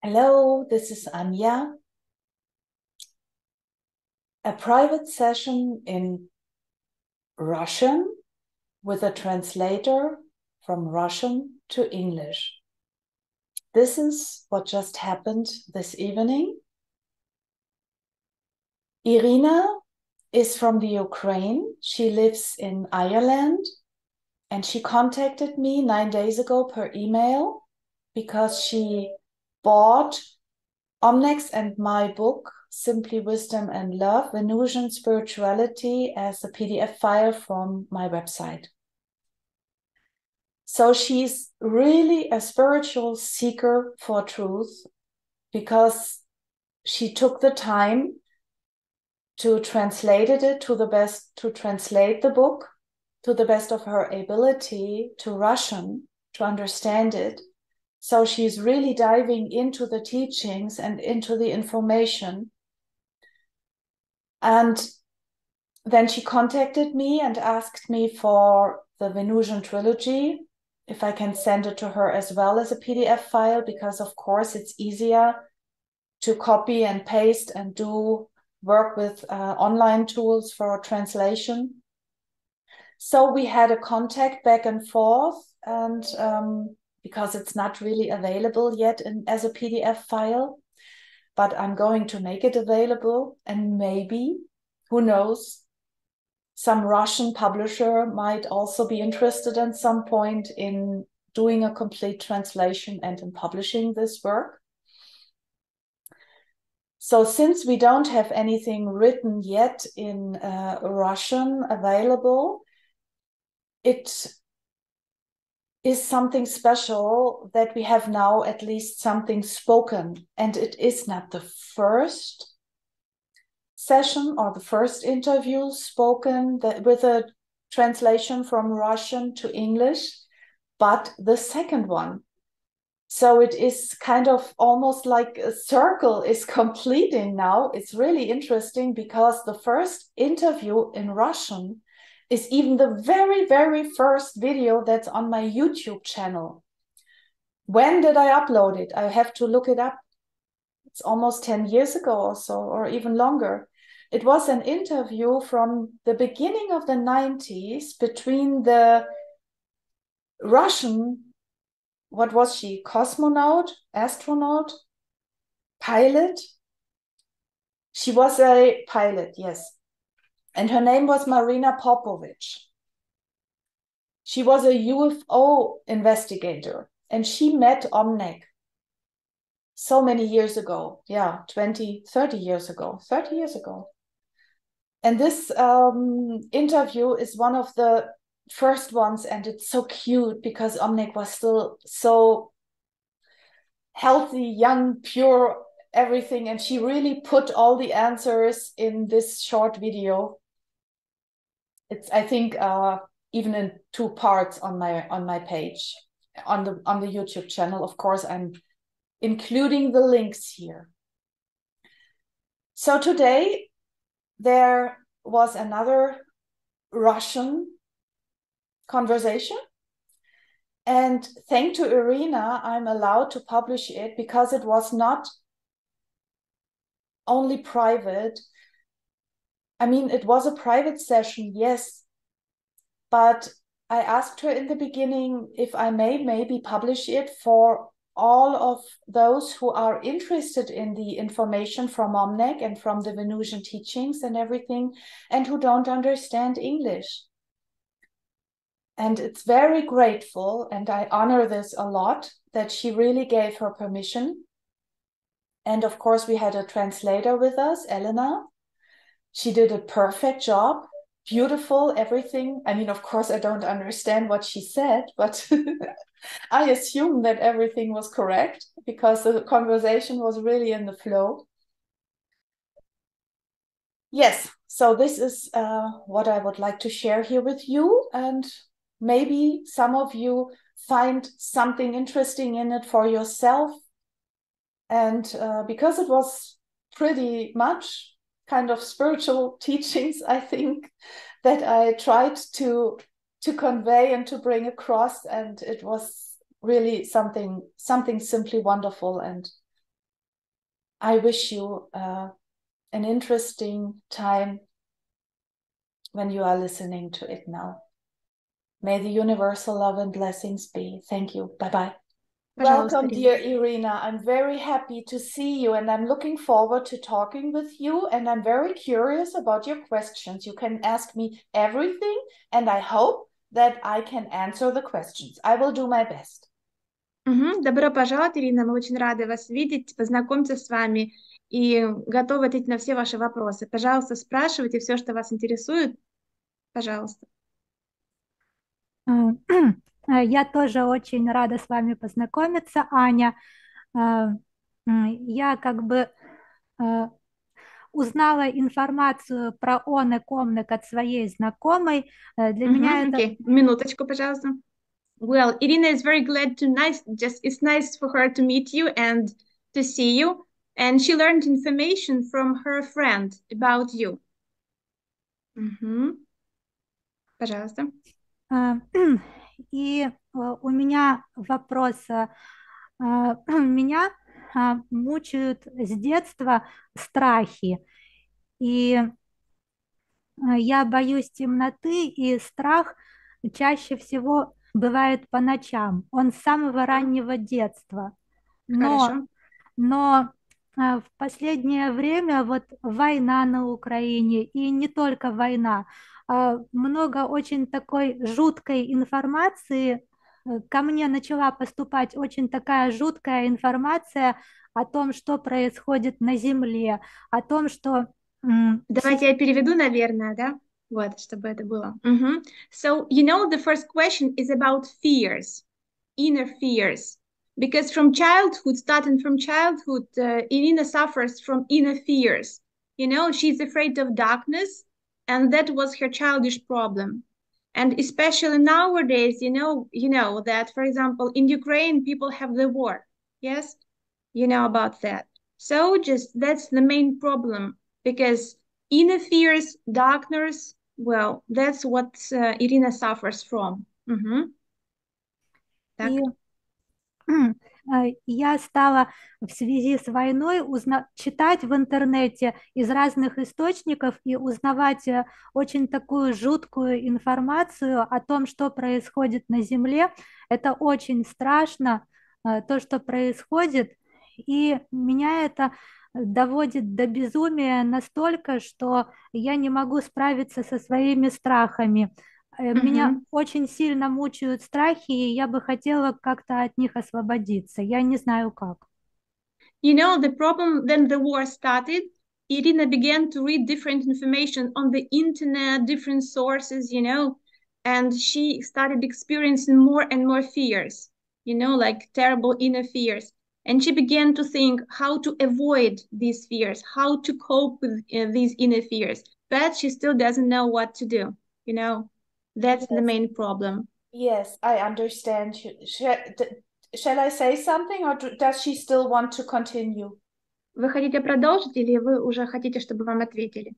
Hello, this is Anja. A private session in Russian with a translator from Russian to English. This is what just happened this evening. Irina is from the Ukraine. She lives in Ireland, and she contacted me 9 days ago per email because she bought Omnec and my book, Simply Wisdom and Love, Venusian Spirituality, as a PDF file from my website. So she's really a spiritual seeker for truth because she took the time to translate it to the best, to translate the book to the best of her ability to Russian, to understand it. So she's really diving into the teachings and into the information. And then she contacted me and asked me for the Venusian trilogy, if I can send it to her as well as a PDF file, because of course it's easier to copy and paste and do work with online tools for translation. So we had a contact back and forth, and because it's not really available yet as a PDF file, but I'm going to make it available, and maybe, who knows, some Russian publisher might also be interested at some point in doing a complete translation and in publishing this work. So since we don't have anything written yet in Russian available, it is something special that we have now at least something spoken. And it is not the first session or the first interview spoken with a translation from Russian to English, but the second one. So it is kind of almost like a circle is completing now. It's really interesting because the first interview in Russian is even the very, very first video that's on my YouTube channel. When did I upload it? I have to look it up. It's almost 10 years ago or so, or even longer. It was an interview from the beginning of the 90s between the Russian, what was she? Cosmonaut, astronaut, pilot? She was a pilot, yes. And her name was Marina Popovich. She was a UFO investigator, and she met Omnec so many years ago. Yeah, 20, 30 years ago, 30 years ago. And this interview is one of the first ones, and it's so cute because Omnec was still so healthy, young, pure, everything. And she really put all the answers in this short video. It's, I think, even in 2 parts on my page, on the YouTube channel. Of course, I'm including the links here. So today there was another Russian conversation, and thanks to Irina, I'm allowed to publish it because it was not only private. I mean, it was a private session, yes, but I asked her in the beginning if I may maybe publish it for all of those who are interested in the information from Omnec and from the Venusian teachings and everything, and who don't understand English. And it's very grateful, and I honor this a lot, that she really gave her permission. And of course, we had a translator with us, Elena. She did a perfect job, beautiful, everything. I mean, of course, I don't understand what she said, but I assume that everything was correct because the conversation was really in the flow. Yes, so this is what I would like to share here with you, and maybe some of you find something interesting in it for yourself. And because it was pretty much kind of spiritual teachings, I think, that I tried to convey and to bring across, and it was really something simply wonderful. And I wish you an interesting time when you are listening to it now. May the universal love and blessings be. Thank you. Bye-bye. Welcome, dear Irina. I'm very happy to see you, and I'm looking forward to talking with you, and I'm very curious about your questions. You can ask me everything, and I hope that I can answer the questions. I will do my best. Добро пожаловать, Ирина. Мы очень рады вас видеть, познакомиться с вами и готовы ответить на все ваши вопросы. Пожалуйста, спрашивайте все, что вас интересует. Пожалуйста. Я тоже очень рада с вами познакомиться, Аня. Я как бы узнала информацию про Onec, Omnec от своей знакомой. Для меня это... Okay. Минуточку, пожалуйста. Well, Irina is very glad to it's nice for her to meet you and to see you. And she learned information from her friend about you. Пожалуйста. И у меня вопрос. Меня мучают с детства страхи. И я боюсь темноты, и страх чаще всего бывает по ночам. Он с самого раннего детства. Но в последнее время вот война на Украине, и не только война, много очень такой жуткой информации. Ко мне начала поступать очень такая жуткая информация о том, что происходит на Земле, о том, что... Давайте я переведу, наверное, да? Вот, чтобы это было. So, you know, the first question is about fears, inner fears. Because starting from childhood, Irina suffers from inner fears. You know, she's afraid of darkness, and that was her childish problem. And especially nowadays, you know that, for example, in Ukraine, people have the war. Yes, you know about that. So that's the main problem, because inner fears, darkness, well, that's what Irina suffers from. Так. Я стала в связи с войной читать в интернете из разных источников и узнавать очень такую жуткую информацию о том, что происходит на Земле. Это очень страшно, то, что происходит, и меня это доводит до безумия настолько, что я не могу справиться со своими страхами. Меня очень сильно мучают страхи, и я бы хотела как-то от них освободиться. Я не знаю как. You know, the problem, then the war started, Irina began to read different information on the internet, different sources, you know, and she started experiencing more and more fears, you know, like terrible inner fears. And she began to think how to avoid these fears, how to cope with these inner fears. But she still doesn't know what to do, you know. That's the main problem. Yes, I understand. Shall I say something, or does she still want to continue? Вы хотите продолжить, или вы уже хотите, чтобы вам ответили?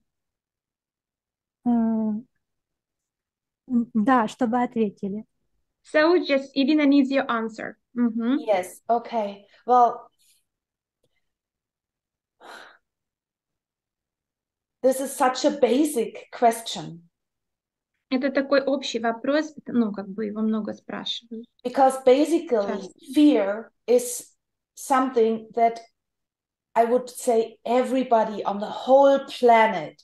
Да, чтобы ответили. So just Irina needs your answer. Yes, okay. Well, this is such a basic question. Это такой общий вопрос, ну, как бы его много спрашивают. Because basically, fear is something that I would say everybody on the whole planet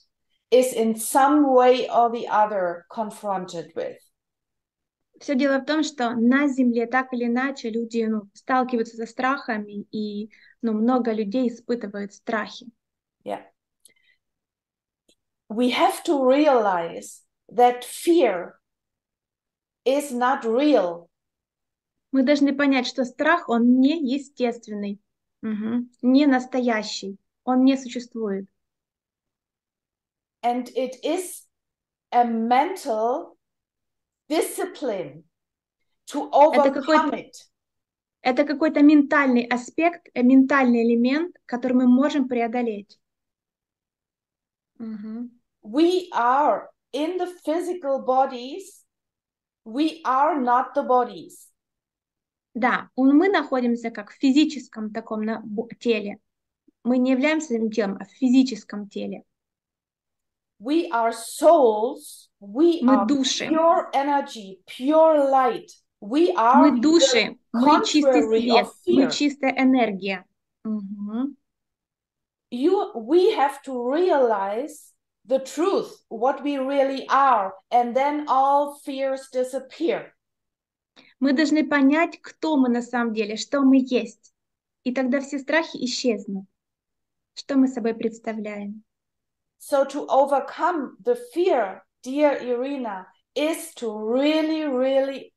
is in some way or the other confronted with. Все дело в том, что на Земле так или иначе люди сталкиваются со страхами, и много людей испытывают страхи. Yeah. We have to realize that fear is not real. Мы должны понять, что страх, он не естественный, не настоящий, он не существует. And it is a mental discipline to overcome it. Это какой-то ментальный аспект, ментальный элемент, который мы можем преодолеть. We are in the physical bodies. We are not the bodies. Да, мы находимся как в физическом таком теле, мы не являемся этим телом, а в физическом теле. We are souls. We Мы are души. pure energy, pure light. We are Мы the души, мы чистый contrary свет, of мы fear. чистая энергия. Мгм. We have to realize the truth, what we really are, and then all fears disappear. Мы должны понять, кто мы на самом деле, что мы есть. И тогда все страхи исчезнут. Что мы собой представляем? So to overcome the fear, dear Irina, is to really, really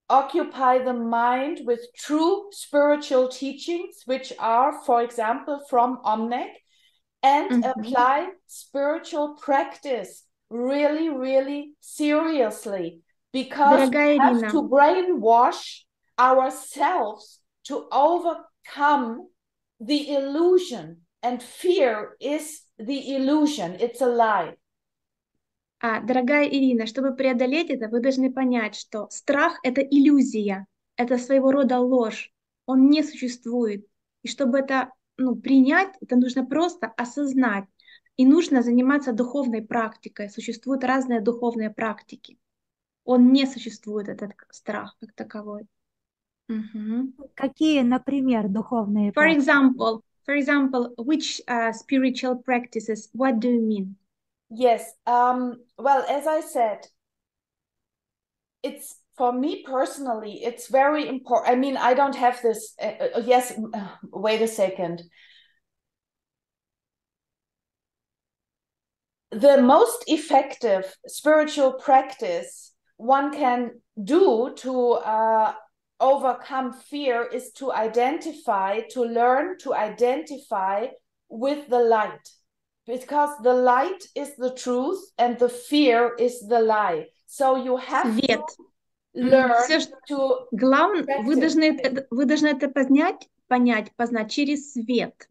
occupy the mind with true spiritual teachings, which are, for example, from Omnec, and apply spiritual practice really, really seriously, because Дорогая we have Ирина, to brainwash ourselves to overcome the illusion, and fear is the illusion, it's a lie. Дорогая Ирина, чтобы преодолеть это, вы должны понять, что страх – это иллюзия, это своего рода ложь, он не существует. И чтобы это принять, это нужно просто осознать. И нужно заниматься духовной практикой. Существуют разные духовные практики. Он не существует, этот страх как таковой. Какие, например, духовные For практики? example, which spiritual practices, what do you mean? Yes, well, as I said, it's for me personally, it's very important. I mean, I don't have this. Yes, wait a second. The most effective spiritual practice one can do to overcome fear is to learn to identify with the light. Because the light is the truth and the fear is the lie. So you have Свет. to learn Все, to главное, вы practice. должны это познать через свет.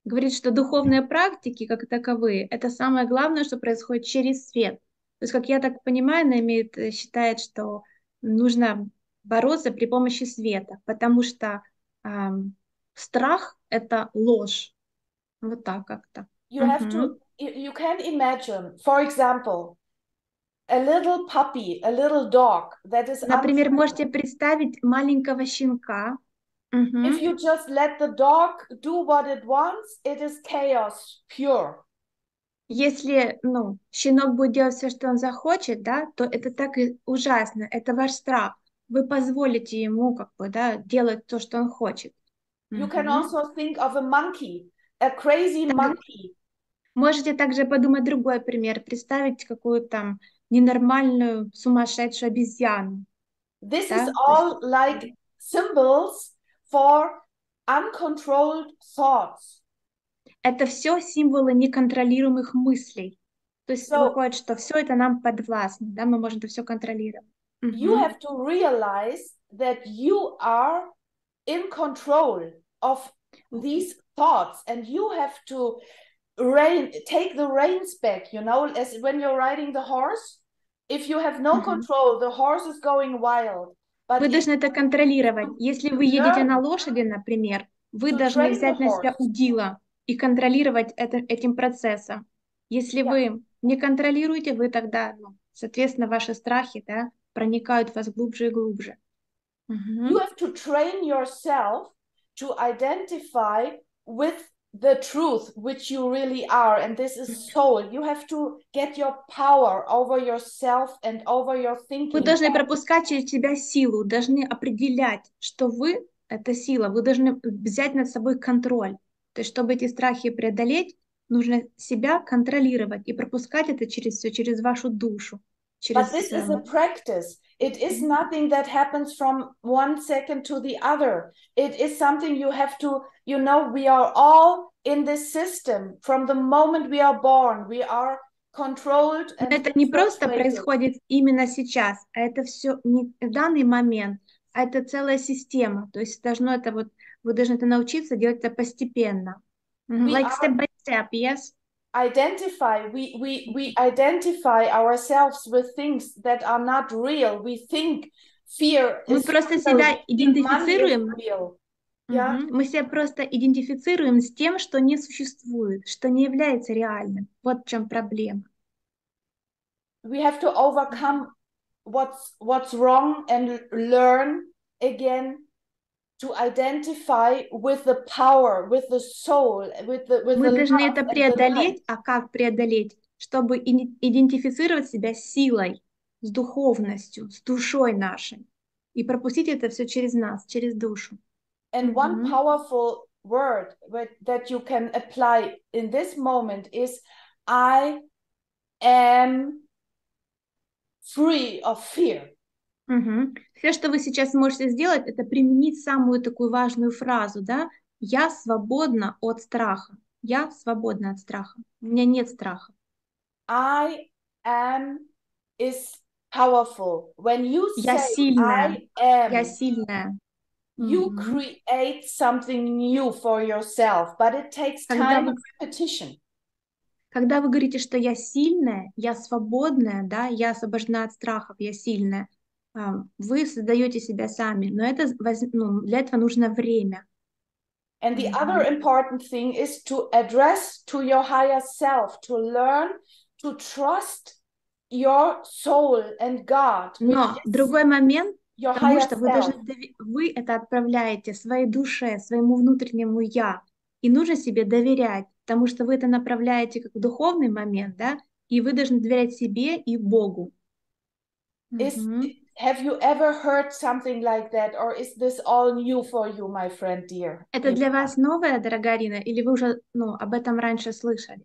Говорит, что духовные практики, как таковые, это самое главное, что происходит через свет. То есть, как я так понимаю, она считает, что нужно бороться при помощи света, потому что страх – это ложь. Вот так как-то. You have to, you can imagine, for example, a little puppy, a little dog that is Например, можете представить маленького щенка. If you just let the dog do what it wants, it is chaos pure. Если, щенок будет делать все, что он захочет, да, то это так и ужасно, это ваш страх. Вы позволите ему, делать то, что он хочет. You can also think of a monkey, a crazy monkey. Можете также подумать другой пример, представить какую-то там ненормальную, сумасшедшую обезьяну. This is all like symbols for uncontrolled thoughts. Это все символы неконтролируемых мыслей. То есть выходит, что все это нам подвластно, да, мы можем это все контролировать. You have to realize that you are in control of these thoughts, and you have to take the reins back, you know, as when you're riding the horse. If you have no control, the horse is going wild. But вы должны это контролировать. Если вы едете на лошади, например, вы должны взять на себя удила и контролировать этим процессом. Если вы не контролируете, вы тогда, соответственно, ваши страхи, да, проникают в вас глубже и глубже. You have to train yourself to identify with the truth which you really are, and this is soul. You have to get your power over yourself and over your thinking. Вы должны пропускать через себя силу, должны определять, что вы — это сила, вы должны взять над собой контроль. То есть, чтобы эти страхи преодолеть, нужно себя контролировать и пропускать это через вашу душу. But this is a practice. It is nothing that happens from 1 second to the other. It is something you have to, you know, we are all in this system. From the moment we are born, we are controlled. And это не просто происходит именно сейчас, а это все не в данный момент, а это целая система. То есть вы должны это научиться делать это постепенно. Like step by step, yes? We identify ourselves with things that are not real. We think fear Мы is просто real. себя идентифицируем. Real. Yeah. Мы себя просто идентифицируем с тем, что не существует, что не является реальным. Вот в чем проблема. We have to overcome what's wrong and learn again to identify with the power, with the soul, with the Мы должны love это and the light. преодолеть, а как преодолеть? Чтобы идентифицировать себя с силой, с духовностью, с душой нашей. И пропустить это все через нас, через душу. And one powerful word that you can apply in this moment is I am free of fear. Все, что вы сейчас можете сделать, это применить самую такую важную фразу, да? Я свободна от страха. Я свободна от страха. У меня нет страха. I am is powerful. When you Я say сильная. I am, Я сильная. you create something new for yourself, but it takes time and repetition. Когда вы говорите, что я сильная, я свободная, да, я освобождена от страхов, я сильная, вы создаете себя сами, но это, для этого нужно время. And the other important thing is to address to your higher self, to learn to trust your soul and God. Но другой момент, your потому higher что вы, вы это отправляете своей душе, своему внутреннему «я», и нужно себе доверять, потому что вы это направляете как в духовный момент, да, и вы должны доверять себе и Богу. Have you ever heard something like that, or is this all new for you, my friend dear? Это для вас новое, дорогая Ирина, или вы уже об этом раньше слышали?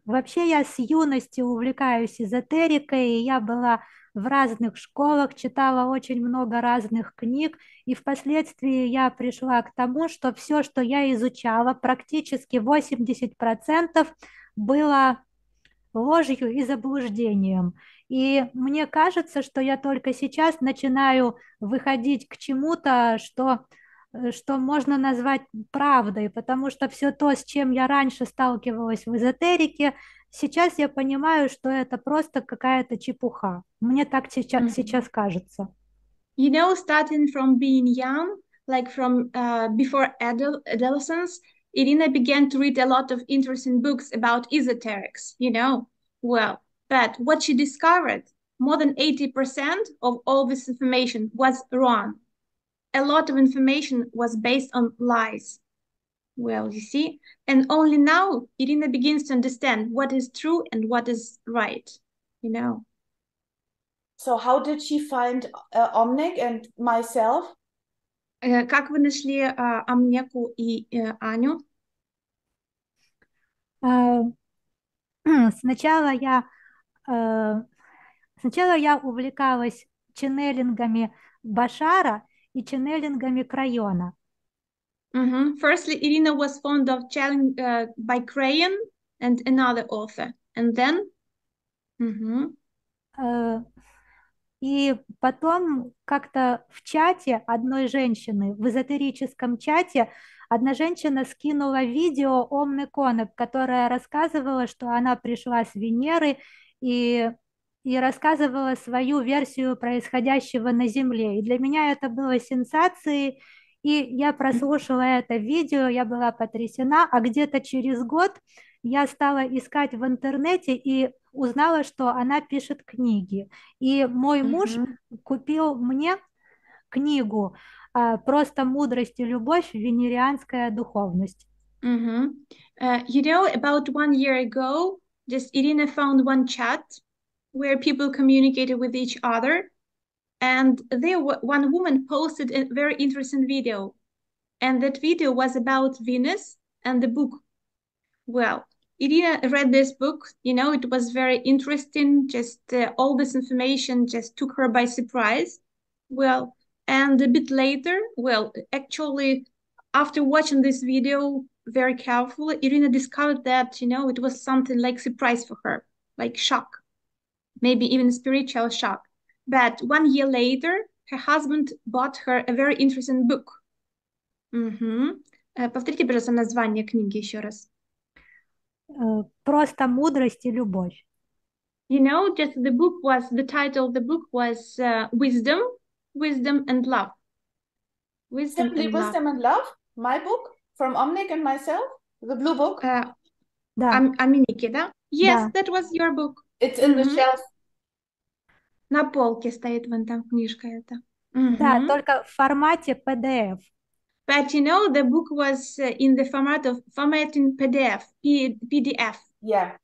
Вообще я с юности увлекаюсь эзотерикой, и я была в разных школах, читала очень много разных книг, и впоследствии я пришла к тому, что все, что я изучала, практически 80% было ложью и заблуждением. И мне кажется, что я только сейчас начинаю выходить к чему-то, что можно назвать правдой, потому что все то, с чем я раньше сталкивалась в эзотерике, сейчас я понимаю, что это просто какая-то чепуха. Мне так сейчас кажется. You know, starting from being young, like from before adolescence, Irina began to read a lot of interesting books about esoterics, you know. Well, but what she discovered, more than 80% of all this information was wrong. A lot of information was based on lies. Well, you see, and only now Irina begins to understand what is true and what is right, you know. So how did she find Omnec and myself? Как вы нашли Omneку и Аню? Сначала я увлекалась ченнелингами Башара и ченнелингами Крайона. Firstly, Irina was fond of channeling by Crayon and another author. And then? И потом как-то в чате одной женщины, в эзотерическом чате, одна женщина скинула видео Omnec, которая рассказывала, что она пришла с Венеры и рассказывала свою версию происходящего на Земле. И для меня это было сенсацией, и я прослушала это видео, я была потрясена, а где-то через год я стала искать в интернете и узнала, что она пишет книги. И мой муж купил мне книгу «Просто мудрость и любовь. Венерианская духовность». You know, about 1 year ago, just Irina found one chat where people communicated with each other, and there one woman posted a very interesting video, and that video was about Venus and the book. Well, Irina read this book, you know, it was very interesting, just all this information just took her by surprise. Well, and a bit later, well, actually, after watching this video very carefully, Irina discovered that, you know, it was something like surprise for her, like shock, maybe even spiritual shock. But 1 year later, her husband bought her a very interesting book. Повторите, пожалуйста, название книги еще раз. «Просто мудрость и любовь». You know, just the title of the book was Wisdom and Love. Wisdom Simply and love. Wisdom and Love, my book from Omnec and myself, the blue book. Да, Аминики, да? Yes, Да. that was your book. It's in the shelf. На полке стоит вон там книжка эта. Да, только в формате PDF. But you know, the book was in the format in PDF, PDF. Yeah.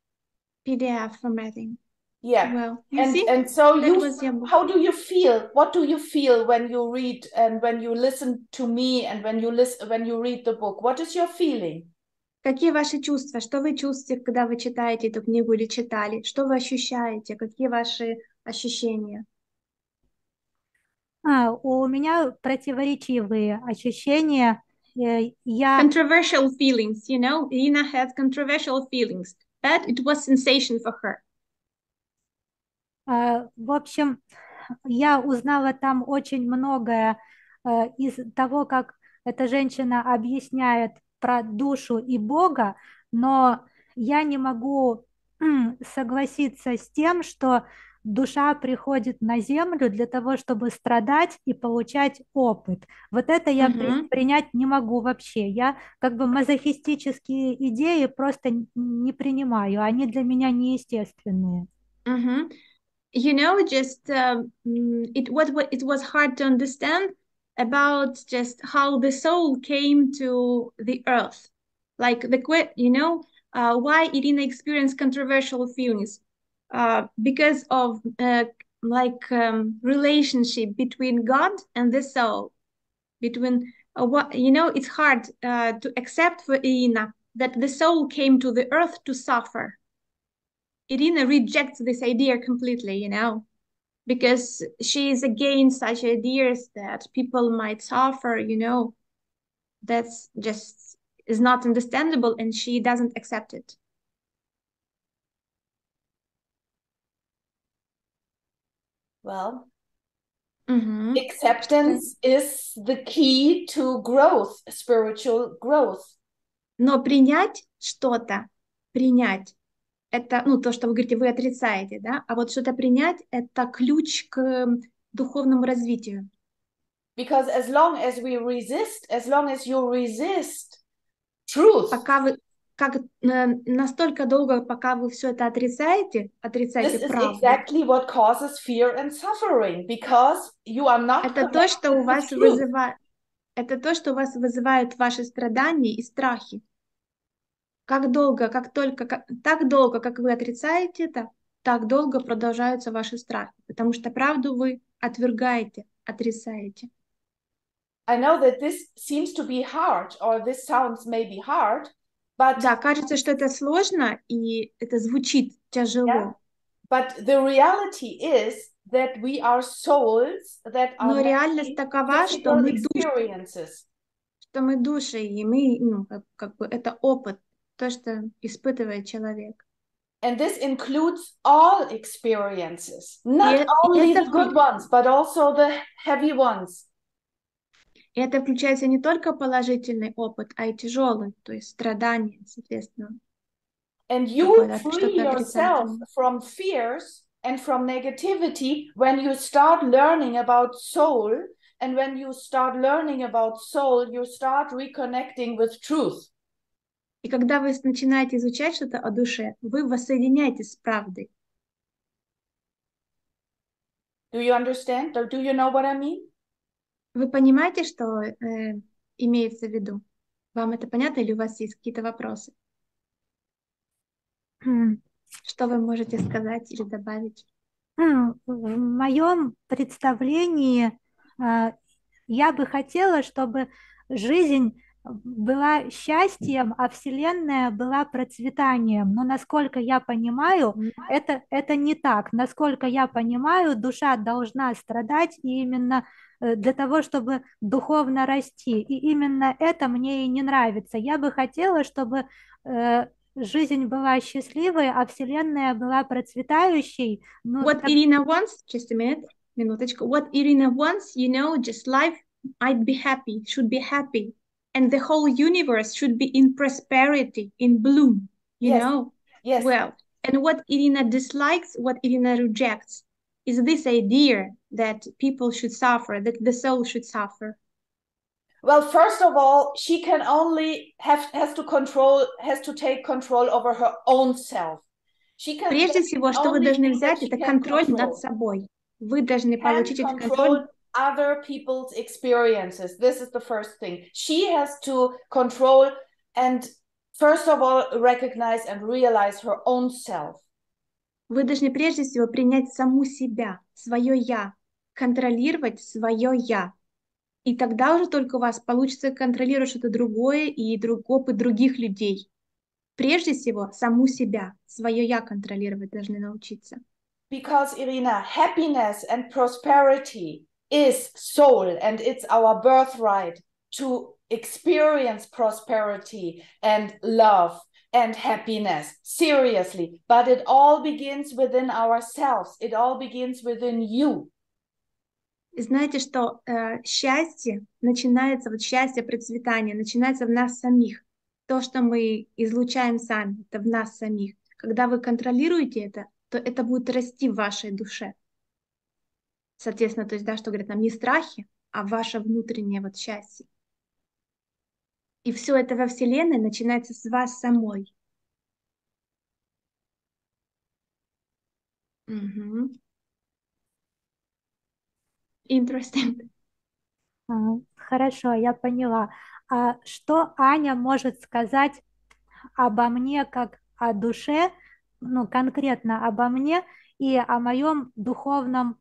PDF formatting. Yeah. Well, you see, and so that was your book. how do you feel? What do you feel when you read and when you listen to me and when you read the book? What is your feeling? Какие ваши чувства? Что вы чувствуете, когда вы читаете эту книгу или читали? Что вы ощущаете? Какие ваши ощущения? У меня противоречивые ощущения. Я Controversial feelings, you know? Irina had controversial feelings, but it was sensation for her. В общем, я узнала там очень многое из того, как эта женщина объясняет про душу и Бога, но я не могу согласиться с тем, что душа приходит на землю для того, чтобы страдать и получать опыт. Вот это я принять не могу вообще. Я как бы мазохистические идеи просто не принимаю, они для меня неестественные. You know, just it was hard to understand about just how the soul came to the earth, like why Irina experienced controversial feelings, because of relationship between God and the soul, between it's hard to accept for Irina that the soul came to the earth to suffer. Irina rejects this idea completely, you know, because she is against such ideas that people might suffer, you know. That's just is not understandable, and she doesn't accept it. Well, acceptance is the key to growth, spiritual growth. Но принять что-то, это, ну, то, что вы говорите, вы отрицаете, да? А вот что-то принять – это ключ к духовному развитию. Because as long as you resist truth, пока вы, настолько долго, пока вы все это отрицаете правду. Exactly what causes fear and suffering, because you are not это то, что у вас вызывает, это то, что у вас вызывает ваши страдания и страхи. Так долго, как вы отрицаете это, так долго продолжаются ваши страхи, потому что правду вы отвергаете, отрицаете. I know that this seems to be hard, or this sounds maybe hard, but да, кажется, что это сложно и это звучит тяжело. Yeah, but the reality is that we are souls that are Но реальность такова, что мы души, и мы, как бы это опыт. То, что испытывает человек. And this includes all experiences, not only the good ones, but also the heavy ones. И это включается не только положительный опыт, а и тяжелый, то есть страдания, соответственно. And you free yourself from fears and from negativity when you start learning about soul, and when you start learning about soul, you start reconnecting with truth. И когда вы начинаете изучать что-то о душе, вы воссоединяетесь с правдой. Do you understand? Or do you know what I mean? Вы понимаете, что имеется в виду? Вам это понятно или у вас есть какие-то вопросы? Что вы можете сказать или добавить? В моем представлении я бы хотела, чтобы жизнь была счастьем, а Вселенная была процветанием. Но насколько я понимаю, это не так. Насколько я понимаю, душа должна страдать именно для того, чтобы духовно расти. И именно это мне и не нравится. Я бы хотела, чтобы жизнь была счастливой, а Вселенная была процветающей. What Irina wants, just a minute, минуточку. What Irina wants, you know, just life might be happy, should be happy. And the whole universe should be in prosperity, in bloom, you know? Yes. Well, and what Irina dislikes, what Irina rejects, is this idea that people should suffer, that the soul should suffer. Well, first of all, she can only has to take control over her own self. Прежде всего, что вы должны взять, это контроль над собой. Вы должны получить этот контроль. Other people's experiences. This is the first thing. She has to control and first of all recognize and realize her own self. Вы должны прежде всего принять саму себя, свое «я», контролировать свое «я». И тогда уже только у вас получится контролировать что-то другое и опыт других людей. Прежде всего, саму себя, свое «я» контролировать должны научиться. Because, Irina, happiness and prosperity is soul, and it's our birthright to experience prosperity and love and happiness, seriously. But it all begins within ourselves. It all begins within you. Знаете, что счастье начинается, вот счастье, процветание начинается в нас самих. То, что мы излучаем сами, это в нас самих. Когда вы контролируете это, то это будет расти в вашей душе. Соответственно, то есть, да, что говорят нам, не страхи, а ваше внутреннее вот счастье. И все это во Вселенной начинается с вас самой. Угу. Interesting. Хорошо, я поняла. А что Аня может сказать обо мне как о душе, ну, конкретно обо мне и о моем духовном...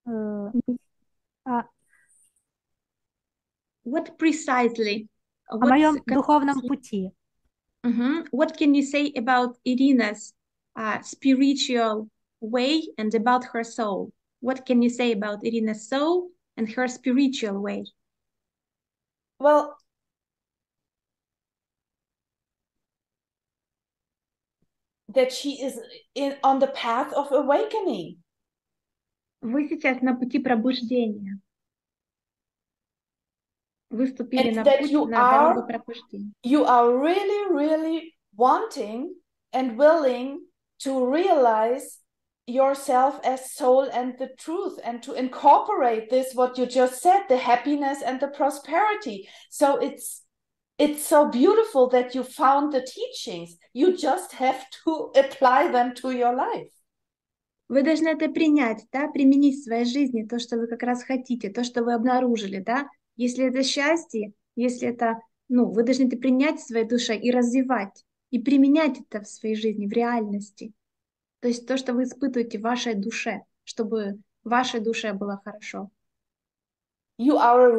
What precisely? О моем духовном пути. What can you say about Irina's spiritual way and about her soul? What can you say about Irina's soul and her spiritual way? Well, that she is on the path of awakening. Вы сейчас на пути пробуждения. Вы вступили на путь, на дорогу пробуждения. You are really, really wanting and willing to realize yourself as soul and the truth, and to incorporate this, what you just said, the happiness and the prosperity. So it's so beautiful that you found the teachings. You just have to apply them to your life. Вы должны это принять, да, применить в своей жизни, то, что вы как раз хотите, то, что вы обнаружили, да. Если это счастье, если это, ну, вы должны это принять в своей душе и развивать, и применять это в своей жизни, в реальности. То есть то, что вы испытываете в вашей душе, чтобы в вашей душе было хорошо. You are a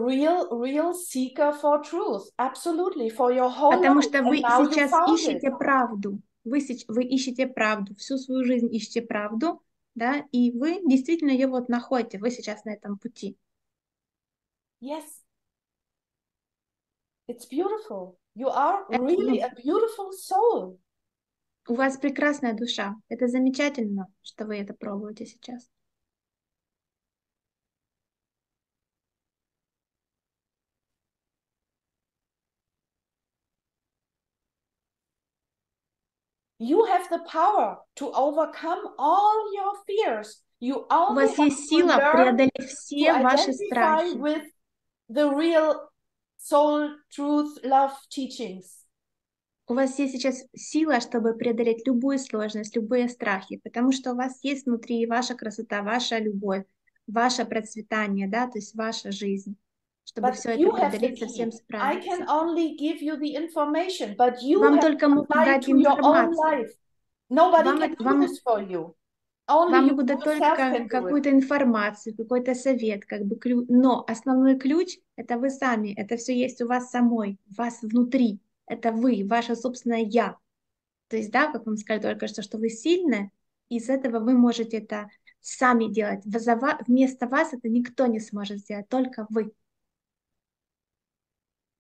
real seeker for truth, absolutely, for your whole life. Потому что вы сейчас ищете правду, вы ищете правду, всю свою жизнь ищете правду, да, и вы действительно ее вот находите, вы сейчас на этом пути. Yes. It's beautiful. You are really a beautiful soul. У вас прекрасная душа. Это замечательно, что вы это пробуете сейчас. You have the power to overcome all your fears. You only У вас есть сила преодолеть все ваши страхи. With the real soul, truth, love teachings. У вас есть сейчас сила, чтобы преодолеть любую сложность, любые страхи, потому что у вас есть внутри ваша красота, ваша любовь, ваше процветание, да, то есть ваша жизнь, чтобы все это преодолеть, совсем справиться. Вам только могут дать информацию. Вам могут дать только какую-то информацию, какой-то совет, как бы ключ, но основной ключ — это вы сами, это все есть у вас самой, у вас внутри. Это вы, ваше собственное «я». То есть, да, как вам сказали только что вы сильны, из этого вы можете это сами делать. Вместо вас это никто не сможет сделать, только вы.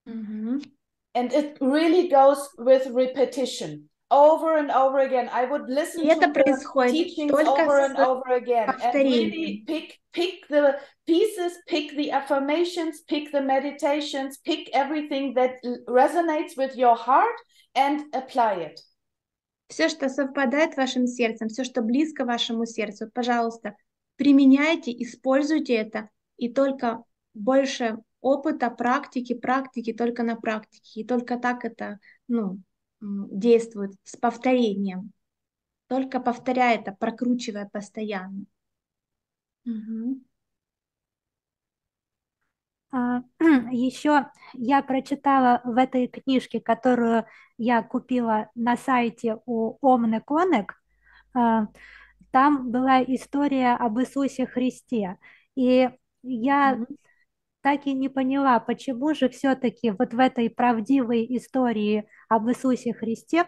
And it really goes with repetition. Over and over again. I would listen to the teachings over and over again. And really pick the pieces, pick the affirmations, pick the meditations, pick everything that resonates with your heart and apply it. Все, что совпадает с вашим сердцем, все, что близко вашему сердцу, пожалуйста, применяйте, используйте это и только больше опыта, практики только на практике. И только так это, действует с повторением. Только повторяя это, прокручивая постоянно. Еще я прочитала в этой книжке, которую я купила на сайте у Onec, там была история об Иисусе Христе. И я так и не поняла, почему же все-таки вот в этой правдивой истории об Иисусе Христе,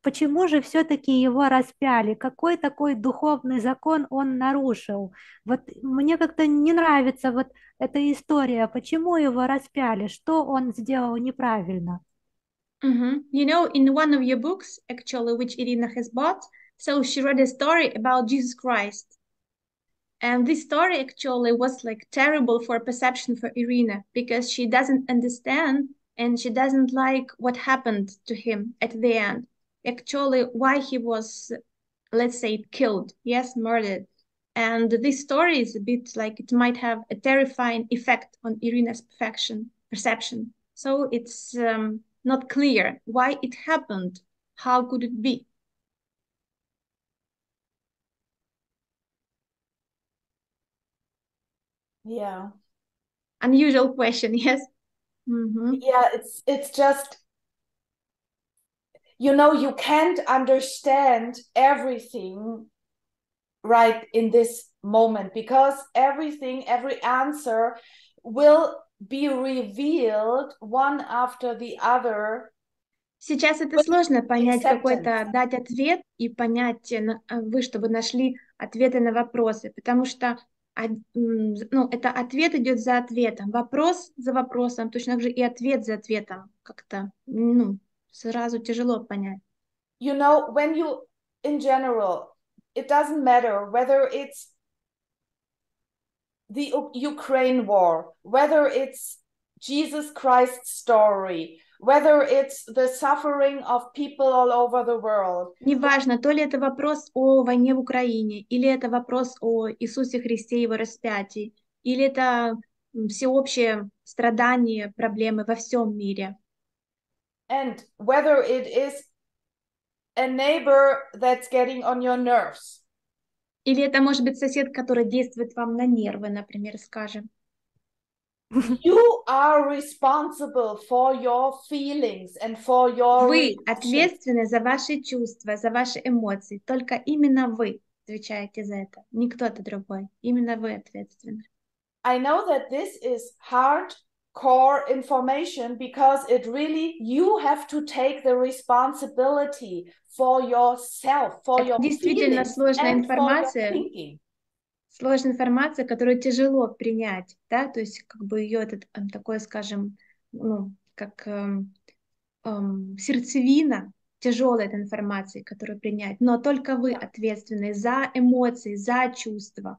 почему же все-таки его распяли? Какой такой духовный закон он нарушил? Вот мне как-то не нравится вот эта история, почему его распяли, что он сделал неправильно? You know, in one of your books, actually, which Irina has bought, so she read a story about Jesus Christ. And this story actually was like terrible for perception for Irina because she doesn't understand and she doesn't like what happened to him at the end. Actually, why he was, let's say, killed, yes, murdered. And this story is a bit like it might have a terrifying effect on Irina's perception. So it's not clear why it happened. How could it be? Yeah. Unusual question, yes. Yeah, it's just, you can't understand everything right in this moment because every answer will be revealed one after the other. Сейчас это сложно понять какой-то, дать ответ и понять, вы чтобы нашли ответы на вопросы, потому что это ответ идет за ответом, вопрос за вопросом, точно так же и ответ за ответом. Как-то, сразу тяжело понять. When you, in general, it doesn't matter whether it's the Ukraine war, whether it's Jesus Christ's story, whether it's the suffering of people all over the world. Неважно, то ли это вопрос о войне в Украине, или это вопрос о Иисусе Христе и его распятии, или это всеобщее страдание, проблемы во всем мире. And whether it is a neighbor that's getting on your nerves. Или это может быть сосед, который действует вам на нервы, например, скажем. You are responsible for your feelings and for your Вы ответственны за ваши чувства, за ваши эмоции. Только именно вы отвечаете за это, не кто-то другой. Именно вы ответственны. I know that this is hardcore information because it really, you have to take the responsibility for yourself, for your действительно feelings сложная and информация. for your thinking. Сложная информация, которую тяжело принять, да, то есть как бы ее такое, скажем, как сердцевина тяжелой этой информации, которую принять, но только вы ответственны за эмоции, за чувства.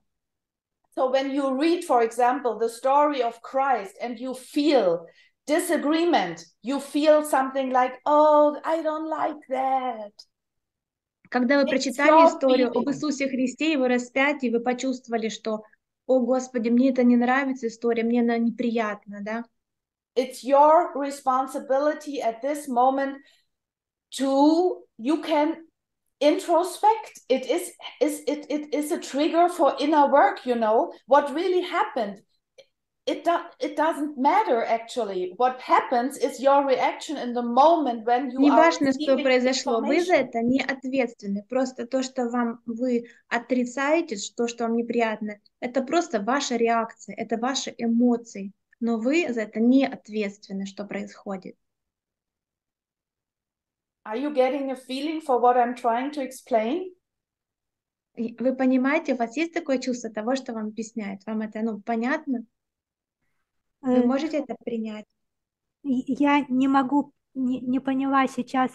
So when you read, for example, the story of Christ and you feel disagreement, you feel something like, oh, I don't like that. Когда вы прочитали историю об Иисусе Христе, его распятии, вы почувствовали, что, о Господи, мне это не нравится история, мне она неприятна, да? It's your responsibility at this moment you can introspect. It is a trigger for inner work, what really happened. It doesn't matter actually. What happens is your reaction in the moment when you не are важно, что произошло, вы за это не ответственны. Просто то, что вы отрицаете, то, что вам неприятно, это просто ваша реакция, это ваши эмоции. Но вы за это не ответственны, что происходит. Are you getting a feeling for what I'm trying to explain? Вы понимаете, у вас есть такое чувство того, что вам объясняют? Вам это, понятно? Вы можете это принять? Я не могу, не поняла сейчас,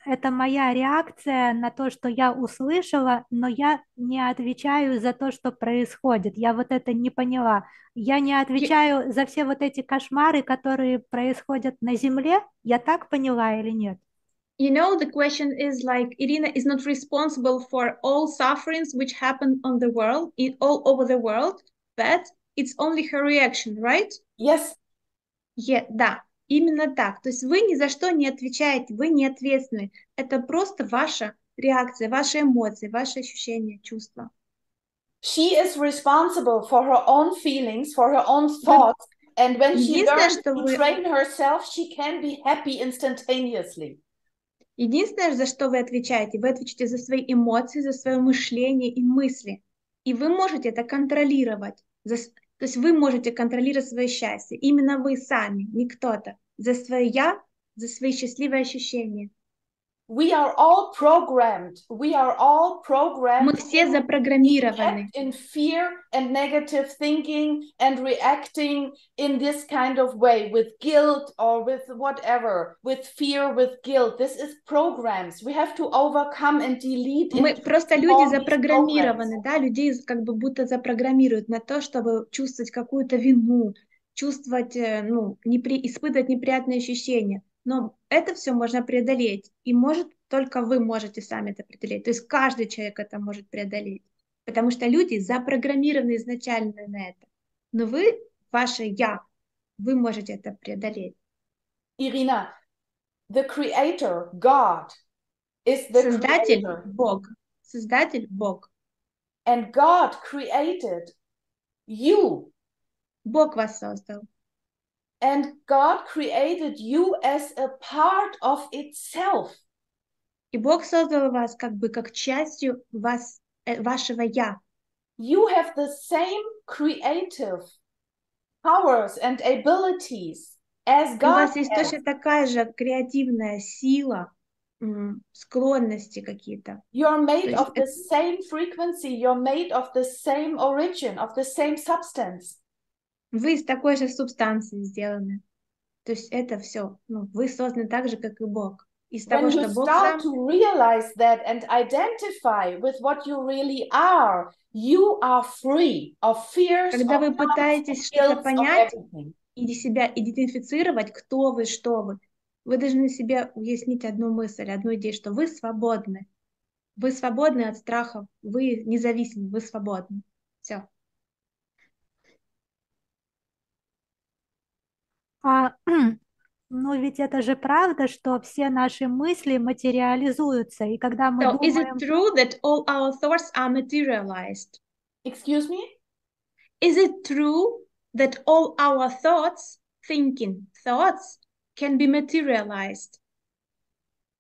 это моя реакция на то, что я услышала, но я не отвечаю за то, что происходит. Я вот это не поняла. Я не отвечаю за все вот эти кошмары, которые происходят на Земле. Я так поняла или нет? The question is like, Irina is not responsible for all sufferings which happen on the world, all over the world, but it's only her reaction, right? Yes. Да, именно так. То есть вы ни за что не отвечаете, вы не ответственны. Это просто ваша реакция, ваши эмоции, ваши ощущения, чувства. She is responsible for her own feelings, for her own Вы, thoughts, and when she единственное, learns что to вы, train herself, she can be happy instantaneously. единственное, за что вы отвечаете за свои эмоции, за свое мышление и мысли. И вы можете это контролировать. То есть вы можете контролировать свое счастье. Именно вы сами, не кто-то. За свое я, за свои счастливые ощущения. We are all programmed. We are all programmed Мы все being запрограммированы. kept in fear and negative thinking and reacting in this kind of way with guilt or with whatever, with fear, with guilt. This is programs. We have to overcome and delete Мы просто люди all these programs. запрограммированы, да, людей как бы будто запрограммируют на то, чтобы чувствовать какую-то вину, чувствовать, испытывать неприятные ощущения. Но это все можно преодолеть, и только вы можете сами это преодолеть. То есть каждый человек это может преодолеть, потому что люди запрограммированы изначально на это. Но ваше я, вы можете это преодолеть. Irina, the creator, God, is the Создатель creator. Бог. Создатель Бог. And God created you. Бог вас создал. And God created you as a part of itself. И Бог создал вас как бы как частью вашего «я». You have the same creative powers and abilities as И у God вас есть has. точно такая же креативная сила, склонности какие-то. You're made То есть of the same frequency. You're made of the same origin, of the same substance. вы из такой же субстанции сделаны. То есть это все. Вы созданы так же, как и Бог. Из того, When you что Бог start сам... to realize that and identify with what you really are, you are free of fears, Когда of вы doubts, of пытаетесь что-то guilt, of понять everything. и себя идентифицировать, кто вы, что вы должны себе уяснить одну мысль, одну идею, что вы свободны. Вы свободны от страхов, вы независимы, вы свободны. Все. Ну ведь это же правда, что все наши мысли материализуются, и когда мы So, is it думаем... true that all our thoughts are materialized? Excuse me? Is it true that all our thoughts can be materialized?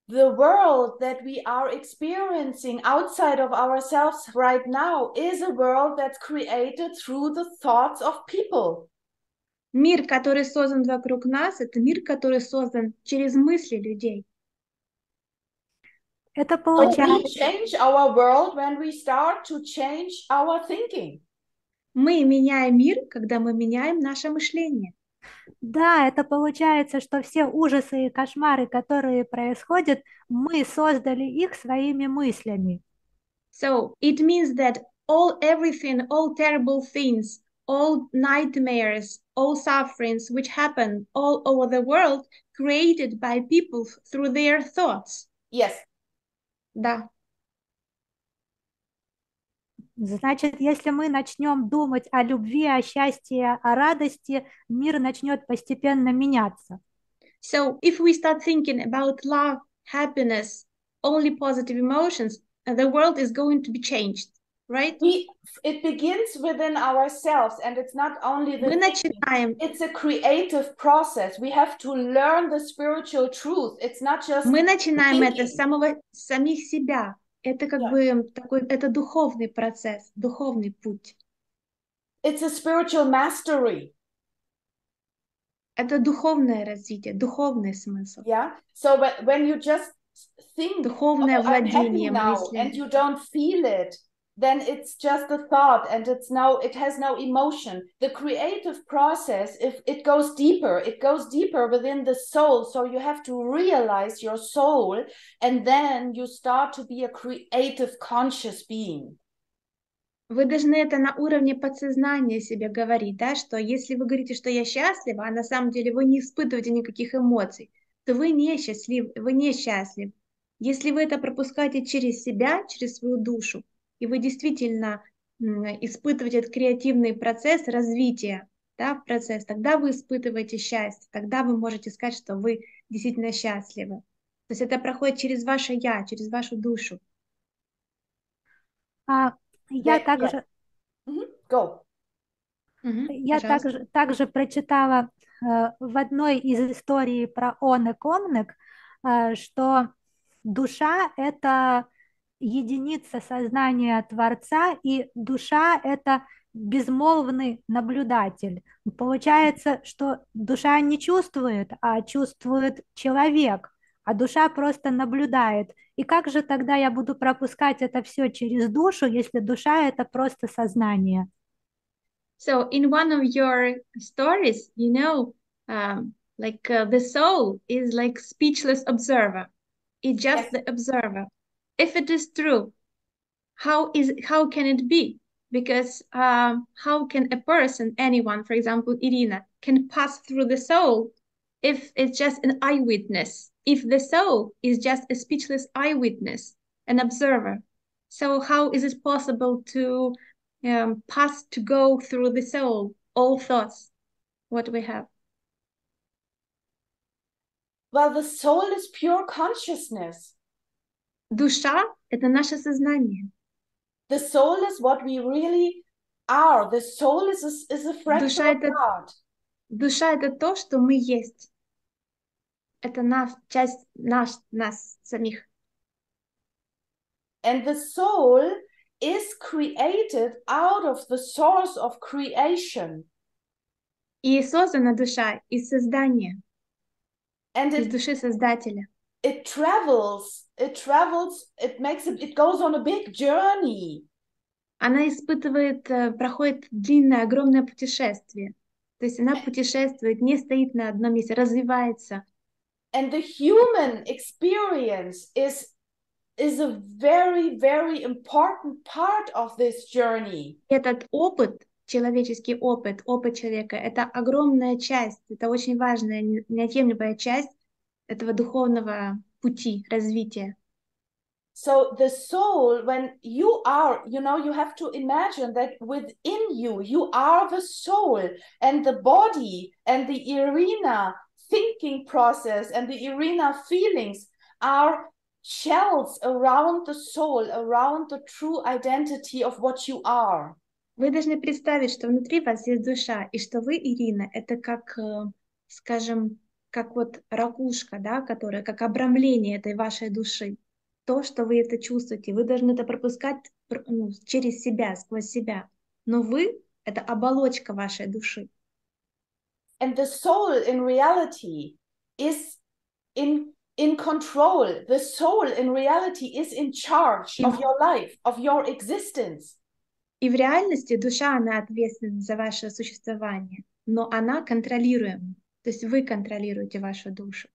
The world that we are experiencing outside of ourselves right now is a world that's created through the thoughts of people. Мир, который создан вокруг нас, это мир, который создан через мысли людей. Это So we получается... change our world when we start to change our thinking. Мы меняем мир, когда мы меняем наше мышление. Да, это получается, что все ужасы и кошмары, которые происходят, мы создали их своими мыслями. So it means that everything, all terrible things, all nightmares, all sufferings which happen all over the world, created by people through their thoughts. Yes. Да. Значит, если мы начнем думать о любви, о счастье, о радости, мир начнет постепенно меняться. So if we start thinking about love, happiness, only positive emotions, the world is going to be changed, right? It begins within ourselves, and it's not only the Мы thinking. начинаем, It's a creative process. We have to learn the spiritual truth. It's not just мы начинаем это thinking. с самих себя. Это как бы такой, это духовный процесс, духовный путь. It's a spiritual mastery. Это духовное развитие, духовный смысл. Yeah. So when you just think, Духовное oh, I'm happy владение now, мыслями. and you don't feel it, then it's just a thought, and it has no emotion. The creative process, if it goes deeper within the soul. So you have to realize your soul, and then you start to be a creative, conscious being. Вы должны это на уровне подсознания себе говорить, да, что если вы говорите, что я счастлива, а на самом деле вы не испытываете никаких эмоций, то вы не счастлив. Если вы это пропускаете через себя, через свою душу, и вы действительно испытываете этот креативный процесс развития, да, в процесс, тогда вы испытываете счастье, тогда вы можете сказать, что вы действительно счастливы. То есть это проходит через ваше «я», через вашу душу. Я Yeah. также, Go. я Пожалуйста. также прочитала в одной из историй про Онек, что душа– это единица сознания Творца, и душа– это безмолвный наблюдатель. Получается, что душа не чувствует, а чувствует человек, а душа просто наблюдает. И как же тогда я буду пропускать это все через душу, если душа– это просто сознание? So in one of your stories, the soul is like speechless observer. It's just the observer. If it is true, how can it be? Because how can a person, anyone, for example, Irina, can pass through the soul if it's just an eyewitness? If the soul is just a speechless eyewitness, an observer, so how is it possible to pass to go through the soul all thoughts what we have? Well, the soul is pure consciousness. Душа — это наше сознание. The soul is what we really are. The soul is a fraction of God. Душа — это то, что мы есть. Это часть нас самих. And the soul is created out of the source of creation. И создана душа из создания, And из души Создателя. it goes on a big journey. Она проходит длинное, огромное путешествие. То есть она путешествует, не стоит на одном месте, развивается. And the human experience is a very, very important part of this journey. Этот опыт, человеческий опыт человека, это огромная часть, это очень важная, неотъемлемая часть этого духовного пути развития. So the soul, when you are, you have to imagine that within you are the soul, and the body and the Irina thinking process and the Irina feelings are shells around the soul, around the true identity of what you are. Вы должны представить, что внутри вас есть душа, и что вы, Ирина, это как, скажем, как вот ракушка, да, которая как обрамление этой вашей души. То, что вы это чувствуете, вы должны это пропускать через себя, сквозь себя. Но вы — это оболочка вашей души. And the soul in reality is in control. The soul in reality is in charge of your life, of your existence. И в реальности душа, она ответственна за ваше существование, но она контролируема. То есть вы контролируете вашу душу.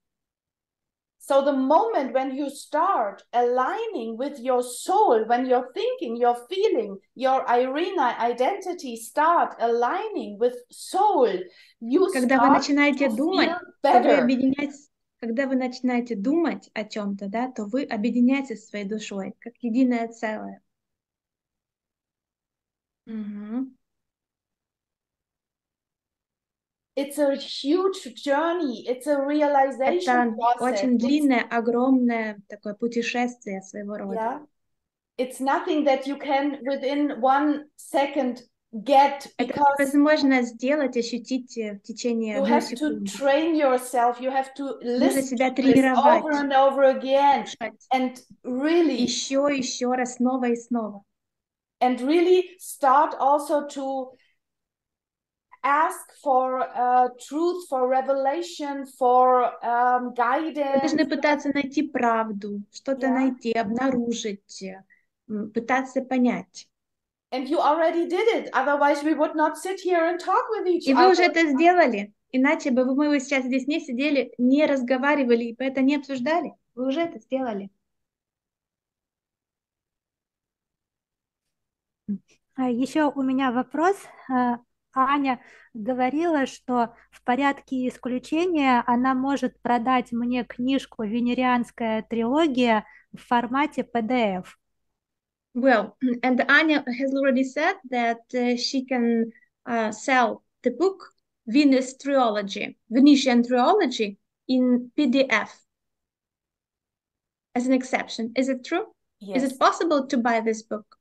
So the moment when you start aligning with your soul, when your thinking, your feeling, your Irina identity start aligning with soul, you Когда вы start начинаете to думать, feel то вы better. когда вы начинаете думать о чем-то, да, то вы объединяетесь со своей душой, как единое целое. Угу. It's a huge journey. It's a realization Это process. очень длинное, огромное такое путешествие своего рода. Yeah. It's nothing that you can within 1 second get, Это because невозможно сделать, ощутить в течение you одной have to секунды. train yourself. You have to Нужно listen себя to this тренировать, over and over again, слушать and really еще раз, снова и снова. and really start also to ask for truth, for revelation, for Вы guidance. должны пытаться найти правду, что-то найти, обнаружить, пытаться понять. And you already did it. Otherwise, we would not sit here and talk with each И вы уже other. это сделали, иначе бы мы сейчас здесь не сидели, не разговаривали и это не обсуждали. Вы уже это сделали. Еще у меня вопрос. Аня говорила, что в порядке исключения она может продать мне книжку «Венерианская трилогия» в формате PDF. Well, and Anya has already said that she can sell the book Venusian Trilogy in PDF as an exception. Is it true? Yes. Is it possible to buy this book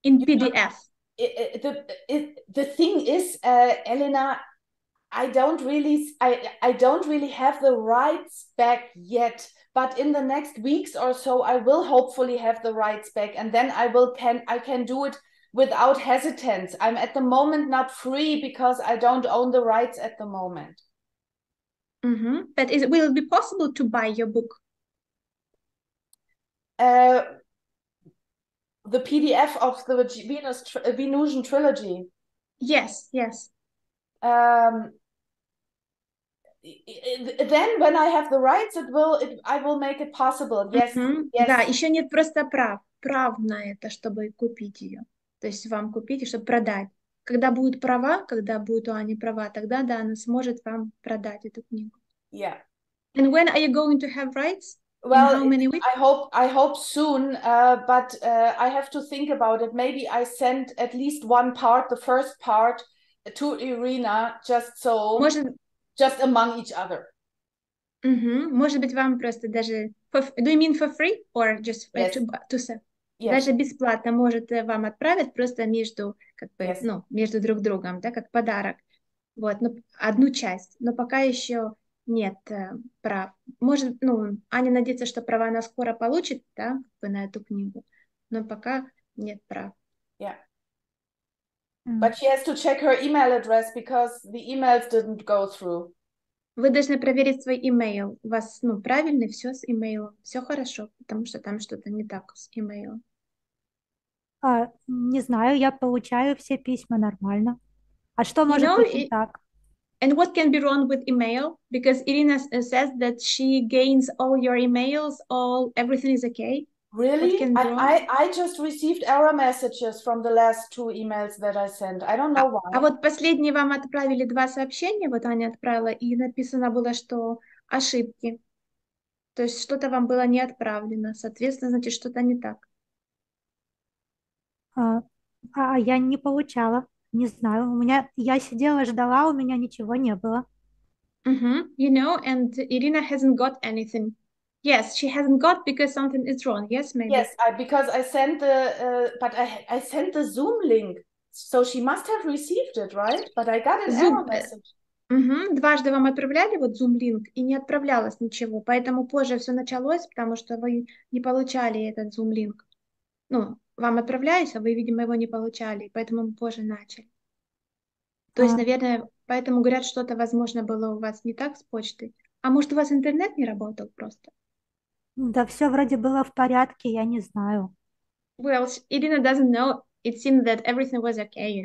in PDF? The thing is, Elena, I don't really have the rights back yet, but in the next weeks or so, I will hopefully have the rights back, and then I can do it without hesitance. I'm at the moment not free because I don't own the rights at the moment. But will it be possible to buy your book? The PDF of the Venusian trilogy. Yes, yes. Then when I have the rights, I will make it possible. Yes, yes. Да, еще нет просто прав на это, чтобы купить ее. То есть вам купить и чтобы продать. Когда будут права, когда будут у Ани права, тогда да, она сможет вам продать эту книгу. Yeah. And when are you going to have rights? Well, in how many weeks? I hope soon, but I have to think about it. Maybe I send at least one part, the first part, to Irina, just among each other. Может быть, вам просто даже... Do you mean for free or just yes. to sell? Yes. Даже бесплатно может вам отправить просто между, yes. между друг другом, да, как подарок. Вот, одну часть. Но пока еще нет прав. Может, Аня надеется, что права она скоро получит, да, на эту книгу. Но пока нет прав. Yeah. But she has to check her email address because the emails didn't go through. Вы должны проверить свой имейл. У вас, правильно все с имейлом. Все хорошо, потому что там что-то не так с имейлом. Не знаю, я получаю все письма нормально. А что может быть не так? And what can be wrong with email? Because Irina says that she gains all your emails, everything is okay. Really? I just received error messages from the last 2 emails that I sent. I don't know why. А вот последние вам отправили 2 сообщения, вот Аня отправила, и написано было, что ошибки. То есть что-то вам было не отправлено, соответственно, значит, что-то не так. Я не получала, не знаю. Я сидела, ждала, у меня ничего не было. And Irina hasn't got anything. Yes, she hasn't got because something is wrong. Yes, maybe. Yes, because I sent I sent the Zoom link, so she must have received it, right? But I got an error message. Дважды вам отправляли вот Zoom-линк, и не отправлялось ничего, поэтому позже все началось, потому что вы не получали этот Zoom-линк. Вам отправляюсь, а вы, видимо, его не получали, поэтому мы позже начали. То есть, наверное, поэтому говорят, что-то, возможно, было у вас не так с почтой. А может, у вас интернет не работал просто? Да, все вроде было в порядке, я не знаю. Well, Irina doesn't know. It seemed that everything was okay,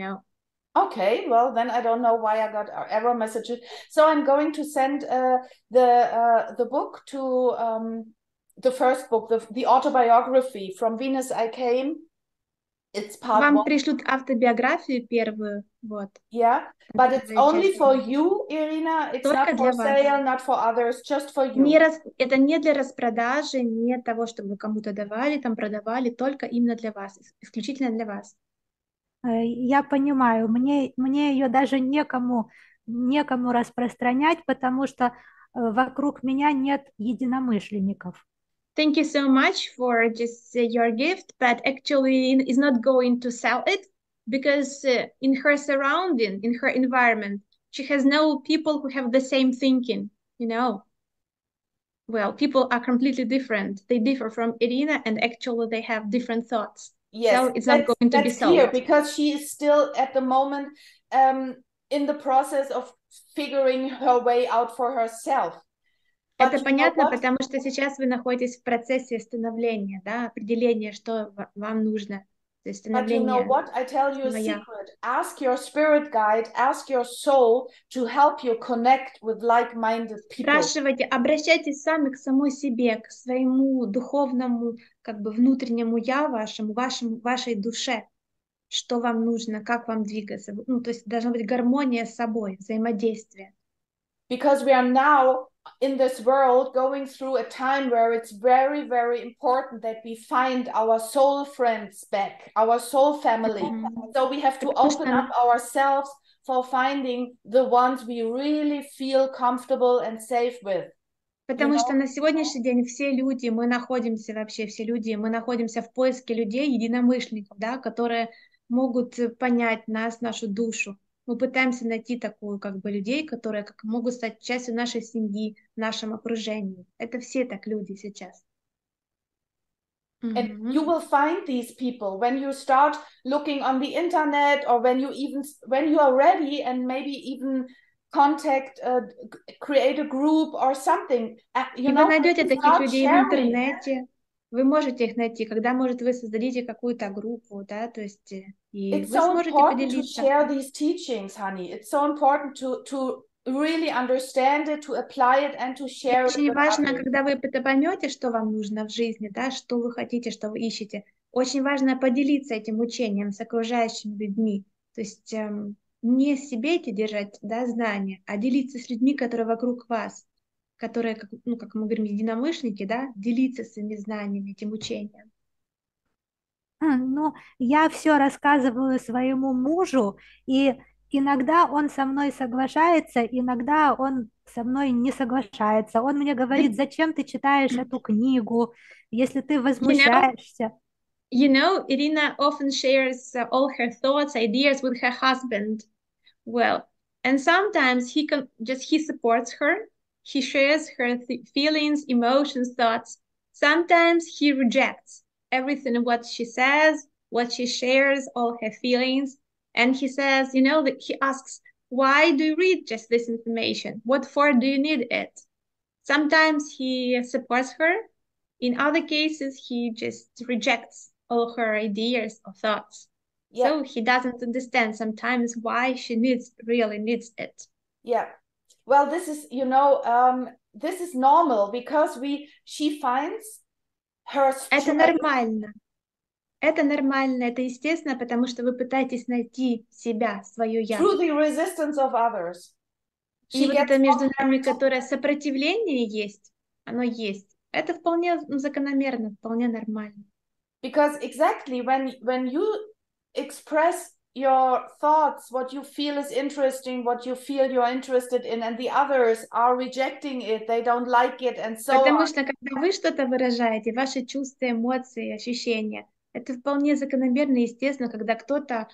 Okay, well, then I don't know why I got error messages. So I'm going to send the book to the first book, the autobiography, From Venus I Came. It's part Вам 1. пришлют автобиографию первую, вот. Yeah, but it's only for you, Irina. It's Только not for sale, not for others, just for you. Это не для распродажи, не того, чтобы кому-то давали, там продавали, только именно для вас, исключительно для вас. Я понимаю, мне ее даже некому распространять, потому что вокруг меня нет единомышленников. Thank you so much for just your gift, but actually is not going to sell it because in her surrounding, in her environment, she has no people who have the same thinking, Well, people are completely different. They differ from Irina and actually they have different thoughts. Yes, so it's not going to be sold. Clear because she is still at the moment in the process of figuring her way out for herself. Это понятно, потому что сейчас вы находитесь в процессе становления, да, определения, что вам нужно. То есть But you know what? I tell you a secret. Ask your spirit guide, ask your soul to help you connect with like-minded people. Спрашивайте, обращайтесь сами к самой себе, к своему духовному, внутреннему я вашей душе. Что вам нужно, как вам двигаться. То есть должна быть гармония с собой, взаимодействие. Because we are now in this world going through a time where it's very, very important that we find our soul friends back, our soul family. So we have to open up ourselves for finding the ones we really feel comfortable and safe with. Потому что на сегодняшний день все люди, мы находимся вообще, все люди, мы находимся в поиске людей, единомышленников, да, которые могут понять нас, нашу душу. Мы пытаемся найти такую, как бы, людей, которые как могут стать частью нашей семьи, в нашем окружении. Это все так люди сейчас. And you will find these people when you start looking on the internet, or when you are ready and maybe even create a group or something. И вы найдете таких людей в интернете. Вы можете их найти, когда, может, вы создадите какую-то группу, да, то есть и вы сможете поделиться. It's so important to share these teachings, honey. It's so important to really understand it, to apply it, and to share it. Очень важно, когда вы это поймете, что вам нужно в жизни, да, что вы хотите, что вы ищете. Очень важно поделиться этим учением с окружающими людьми. То есть не себе эти держать, да, знания, а делиться с людьми, которые вокруг вас, которые, ну, как мы говорим, единомышленники, да, делиться своими знаниями, этим учением. Ну, я все рассказываю своему мужу, и иногда он со мной соглашается, иногда он со мной не соглашается. Он мне говорит: зачем ты читаешь эту книгу, если ты возмущаешься? You know, Irina often shares all her thoughts, ideas with her husband. Well, and sometimes he supports her. He shares her feelings, emotions, thoughts. Sometimes he rejects everything what she says, what she shares, all her feelings. And he says, you know, that he asks, why do you read just this information? What for do you need it? Sometimes he supports her. In other cases, he just rejects all her ideas or thoughts. Yeah. So he doesn't understand sometimes why she really needs it. Yeah. Well, this is, you know, this is normal because she finds her strength. Это нормально. Это нормально, это естественно, потому что вы пытаетесь найти себя, свое я. Through the resistance of others. И вот это между нами, которое сопротивление есть, оно есть. Это вполне закономерно, вполне нормально. Because exactly when you express your thoughts, what you feel is interesting, what you feel you're interested in, and the others are rejecting it, they don't like it, and so Потому что когда вы что-то выражаете, ваши чувства, эмоции, ощущения, это вполне закономерно и естественно, когда кто-то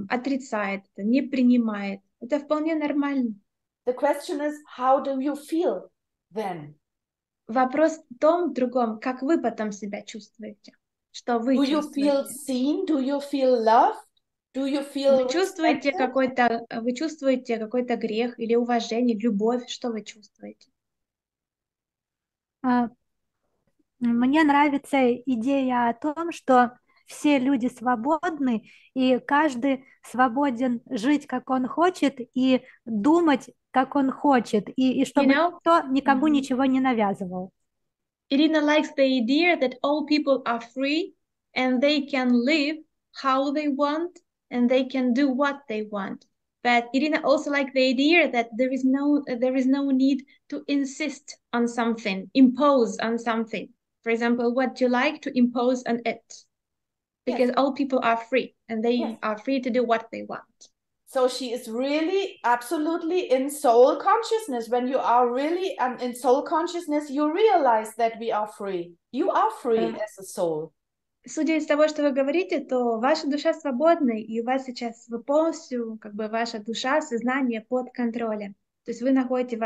отрицает это, не принимает. Это вполне нормально. The question is, how do you feel then? Вопрос в том, в другом, как вы потом себя чувствуете. Что вы чувствуете? Do you feel seen? Do you feel loved? Do you feel вы чувствуете какой-то грех или уважение, любовь? Что вы чувствуете? Мне нравится идея о том, что все люди свободны, и каждый свободен жить, как он хочет, и думать, как он хочет, и чтобы никто никому ничего не навязывал. Irina likes the idea that all people are free and they can live how they want and they can do what they want. But Irina also likes the idea that there is no need to insist on something, impose on something. For example, what you like to impose on it. Because all people are free and they are free to do what they want. So she is really absolutely in soul consciousness. When you are really in soul consciousness, you realize that we are free. You are free as a soul. Судя из того, что вы говорите, то ваша душа свободна, и у вас сейчас вы полностью, как бы, ваша душа, сознание под контролем. То есть вы находитесь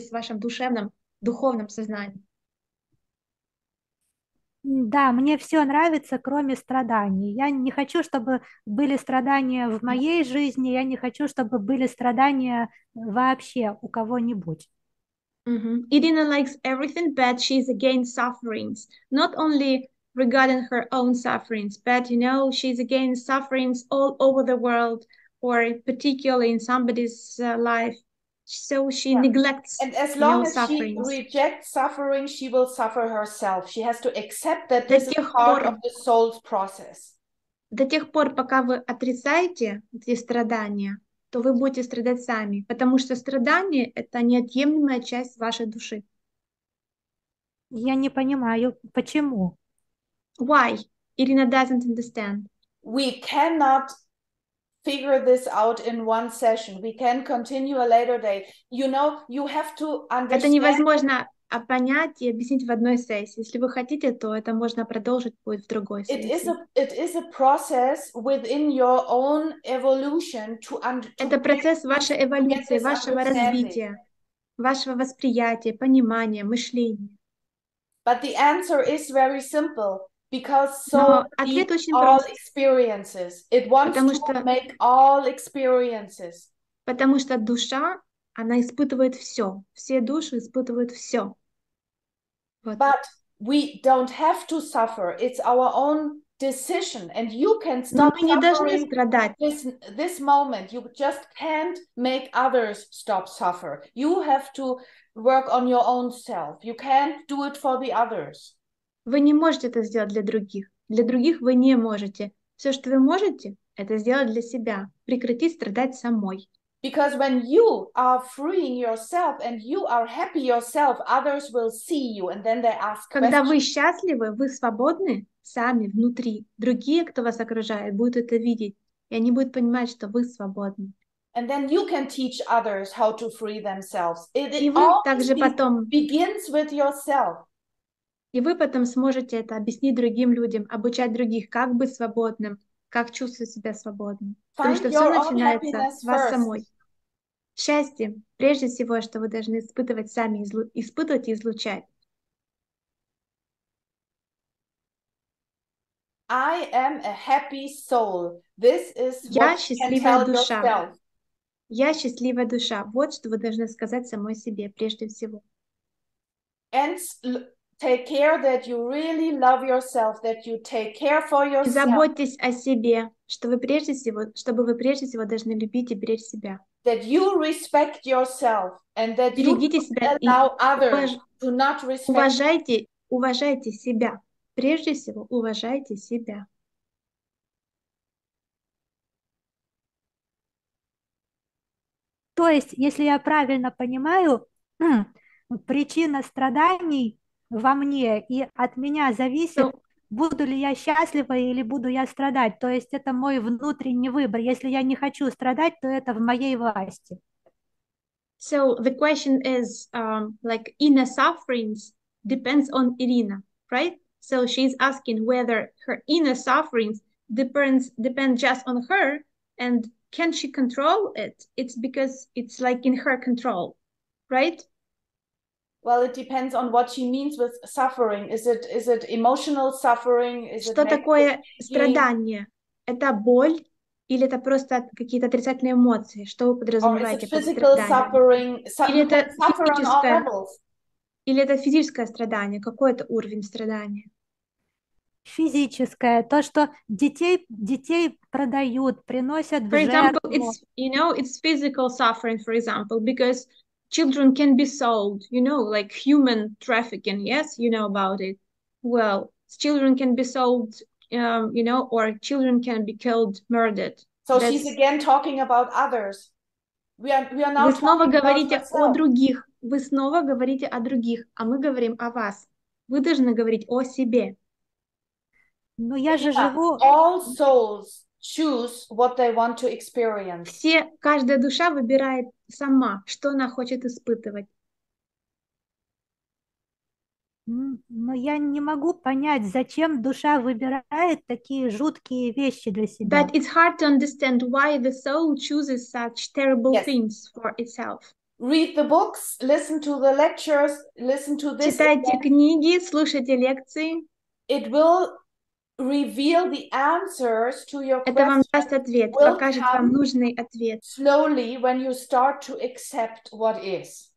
в вашем душевном, духовном сознании. Да, мне все нравится, кроме страданий. Я не хочу, чтобы были страдания в моей жизни, я не хочу, чтобы были страдания вообще у кого-нибудь. Irina likes everything, but she's against sufferings. Not only regarding her own sufferings, but, you know, she's against sufferings all over the world, or particularly in somebody's life. So she neglects, and as long as sufferings. She rejects suffering, she will suffer herself. She has to accept that this is part of the soul's process. До тех пор, пока вы отрицаете эти страдания, то вы будете страдать сами, потому что страдание — это неотъемлемая часть вашей души. Я не понимаю, почему. Why? Irina doesn't understand. We cannot figure this out in one session. We can continue a later day. You know, you have to Это understand. невозможно понять и объяснить в одной сессии. Если вы хотите, то это можно продолжить будет в другой сессии. It is a process within your own evolution to Это процесс вашей эволюции, вашего развития, вашего восприятия, понимания, мышления. But the answer is very simple, because so Но ответ очень all прост. experiences. It wants Потому to что, make all experiences. потому что душа, она испытывает все. Все души испытывают все. Вот. But we don't have to suffer. It's our own decision. And you can Но stop мы не должны suffering страдать. this moment. You just can't make others stop suffer. You have to work on your own self. You can't do it for the others. Вы не можете это сделать для других. Для других вы не можете. Все, что вы можете, это сделать для себя. Прекратить страдать самой. Because when you are freeing yourself and you are happy yourself, others will see you and then they ask Когда вы questions. счастливы, вы свободны сами внутри. Другие, кто вас окружает, будут это видеть. И они будут понимать, что вы свободны. And then you can teach others how to free themselves. И вы также потом... begins with yourself. И вы потом сможете это объяснить другим людям, обучать других, как быть свободным, как чувствовать себя свободным. Потому что все начинается с вас самой. Счастье, прежде всего, что вы должны испытывать сами, испытывать и излучать. I am a happy soul. This is Я what you can счастливая tell душа. yourself. Я счастливая душа. Вот что вы должны сказать самой себе прежде всего. And take care that you really love yourself, that you take care for И yourself. заботьтесь о себе, что вы прежде всего, чтобы вы прежде всего должны любить и беречь себя. That you respect yourself and that Берегите you себя и allow others to not respect. уважайте себя. Прежде всего, уважайте себя. То есть, если я правильно понимаю, причина страданий во мне, и от меня зависит, буду ли я счастлива или буду я страдать. То есть это мой внутренний выбор. Если я не хочу страдать, то это в моей власти. So the question is, like inner sufferings depends on Irina, right? So she's asking whether her inner sufferings depend just on her, and can she control it? It's because it's like in her control, right? Well, it depends on what she means with suffering. Is it emotional suffering? Что такое страдание? Это боль или это просто какие-то отрицательные эмоции? Что вы подразумеваете под страданием? Или это физическое страдание? Какой это уровень страдания? Физическое, то, что детей продают, приносят в жертву. For жертву. example, it's physical suffering, for example, because children can be sold, like human trafficking. Yes, you know about it. Well, children can be sold, or children can be killed, murdered. So she's again talking about others. We are now Вы снова говорите о других. Вы снова говорите о других, а мы говорим о вас. Вы должны говорить о себе. Но я же живу... All souls choose what they want to experience. Каждая душа выбирает сама, что она хочет испытывать. Но я не могу понять, зачем душа выбирает такие жуткие вещи для себя. But it's hard to understand why the soul chooses such terrible things for itself. Read the books, listen to the lectures, listen to this. Читайте книги, слушайте лекции. It will reveal the answers to your questions. Это вам даст ответ, покажет вам нужный ответ. Slowly when you start to accept what is.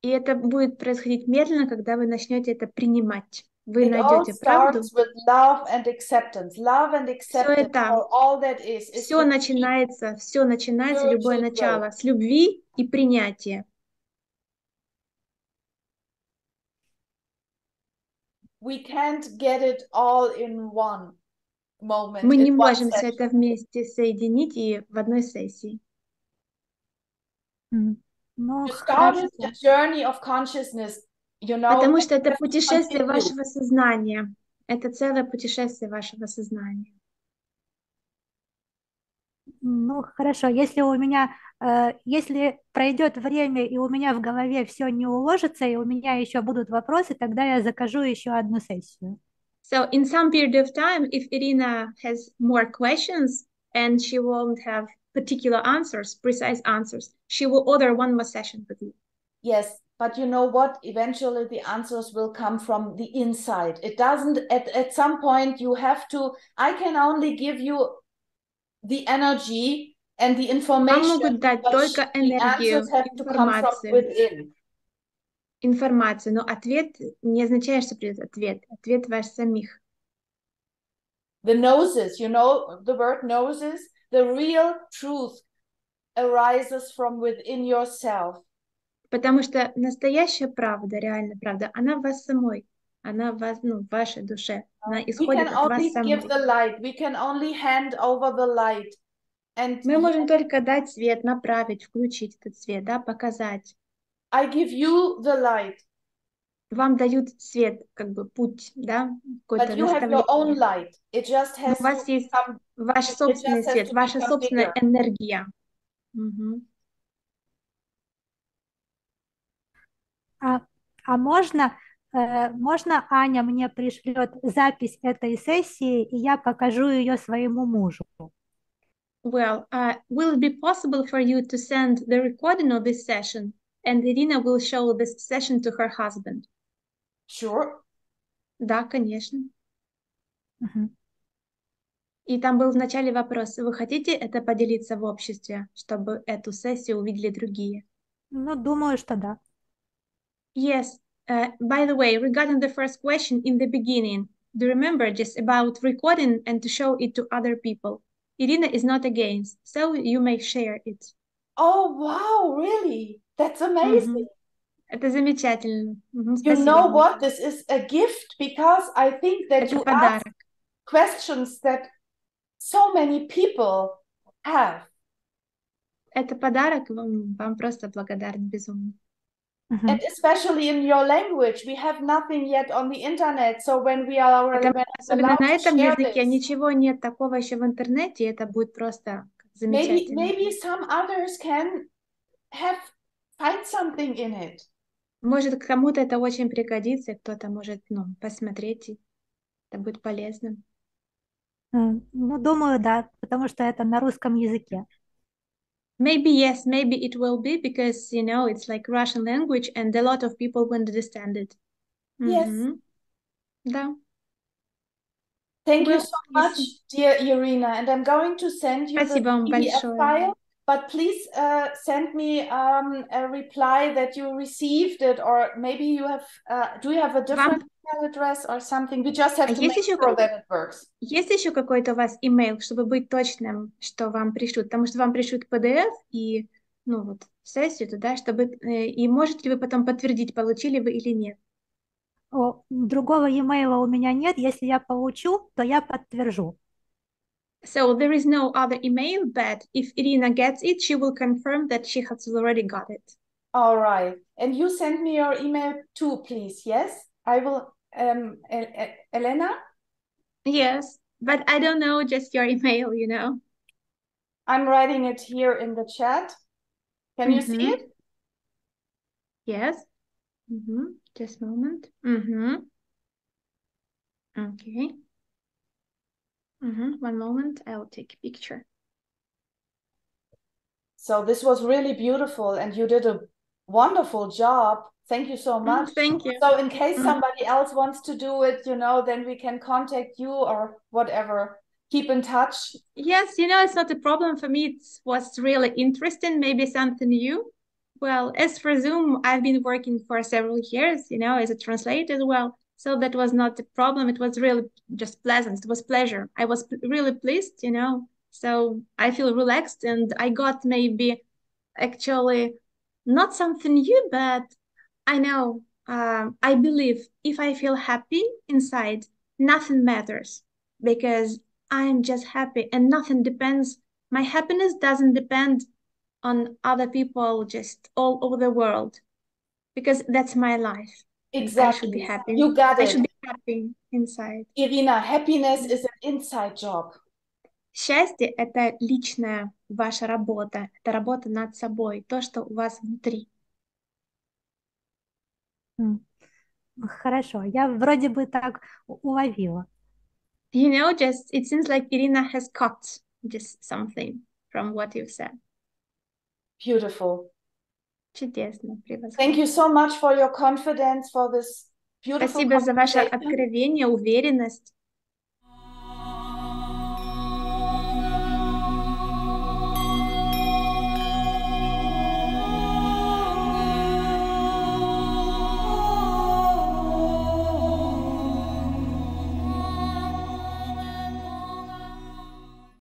И это будет происходить медленно, когда вы начнете это принимать. Вы найдете правду. Love and acceptance. Love and acceptance for all that is. Все начинается, любое начало с любви и принятия. We can't get it all in one moment. Мы не можем все это вместе соединить и в одной сессии. Ну, You started хорошо. the journey of consciousness, you know, Потому and что you это have to путешествие continue. вашего сознания. Это целое путешествие вашего сознания. Ну, хорошо. Если у меня, если пройдет время и у меня в голове все не уложится, и у меня еще будут вопросы, тогда я закажу еще одну сессию. So in some period of time, if Irina has more questions and she won't have particular answers, precise answers, she will order one more session with you. Yes, but you know what? Eventually the answers will come from the inside. It doesn't, at some point you have to, I can only give you the energy and the Вам information, могут дать but только the answers энергию, have to come from within. информацию, но ответ не означает, что придет ответ. Ответ ваш самих. The gnosis, you know the word gnosis? The real truth arises from within yourself. Потому что настоящая правда, реальная правда, она в вас самой. Она в вас, в вашей душе. Она We исходит can от вас only give самой. the light. We can only hand over the light. And Мы можем только дать свет, направить, включить этот свет, да, показать. I give you the light. Вам дают свет, как бы путь, да, какое-то But you have your own наставление. light. It just Но has у вас to есть become, ваш it собственный just has свет, to ваша become собственная bigger. энергия. Мгм. А можно Аня мне пришлет запись этой сессии, и я покажу ее своему мужу? Well, will it be possible for you to send the recording of this session, and Irina will show this session to her husband? Sure. Да, конечно. Мгм. И там был в начале вопрос: вы хотите это поделиться в обществе, чтобы эту сессию увидели другие? Ну, думаю, что да. Yes. By the way, regarding the first question in the beginning, do you remember just about recording and to show it to other people? Irina is not against, so you may share it. Oh, wow, really? That's amazing. Это замечательно. You Спасибо know вам. what? This is a gift because I think that Это you ask подарок. questions that so many people have. Это подарок, вам просто благодарен безумно. Мгм. And especially in your language, we have nothing yet on the internet. So when we are Потому что особенно allowed на to этом share языке this, ничего нет такого еще в интернете, и это будет просто замечательно. maybe some others can find something in it. Может, кому-то это очень пригодится, и кто-то может, посмотреть, и это будет полезно. Ну, думаю, да, потому что это на русском языке. Maybe yes, maybe it will be, because, it's like Russian language, and a lot of people won't understand it. Yes. Да. Thank you Well, so much, yes. dear Irina. And I'm going to send you the Спасибо вам PDF большое. file, but please send me a reply that you received it, or maybe you have, do you have a different email address or something? We just have to make sure that it works. Есть еще какой-то у вас email, чтобы быть точным, что вам пришлют? Потому что вам пришлют PDF и, сессию туда, чтобы... И можете ли вы потом подтвердить, получили вы или нет? Другого e-mail у меня нет. Если я получу, то я подтвержу. So there is no other email, but if Irina gets it, she will confirm that she has already got it. All right. And you send me your email too, please. Yes, I will. Elena? Yes, but I don't know just your email, I'm writing it here in the chat. Can you see it? Yes. Just a moment. Okay. 1 moment, I'll take a picture. So this was really beautiful, and you did a wonderful job. Thank you so much. Thank you. So in case somebody else wants to do it, then we can contact you or whatever. Keep in touch. Yes, it's not a problem for me. It was really interesting, maybe something new. Well, as for Zoom, I've been working for several years, as a translator as well. So that was not a problem. It was really just pleasant. It was pleasure. I was really pleased, So I feel relaxed, and I got maybe actually not something new, but I know, I believe if I feel happy inside, nothing matters, because I am just happy, and nothing depends. My happiness doesn't depend on other people just all over the world, because that's my life. Exactly. I should be happy. You got I it. should be happy inside. Irina, happiness is an inside job. Счастье – это личная ваша работа, это работа над собой, то, что у вас внутри. Хорошо, я вроде бы так уловила. You know, just it seems like Irina has caught just something from what you've said. Beautiful. Чудесно, превосходно. Thank you so much for your confidence, for this beautiful Спасибо за ваше conversation. откровение, уверенность.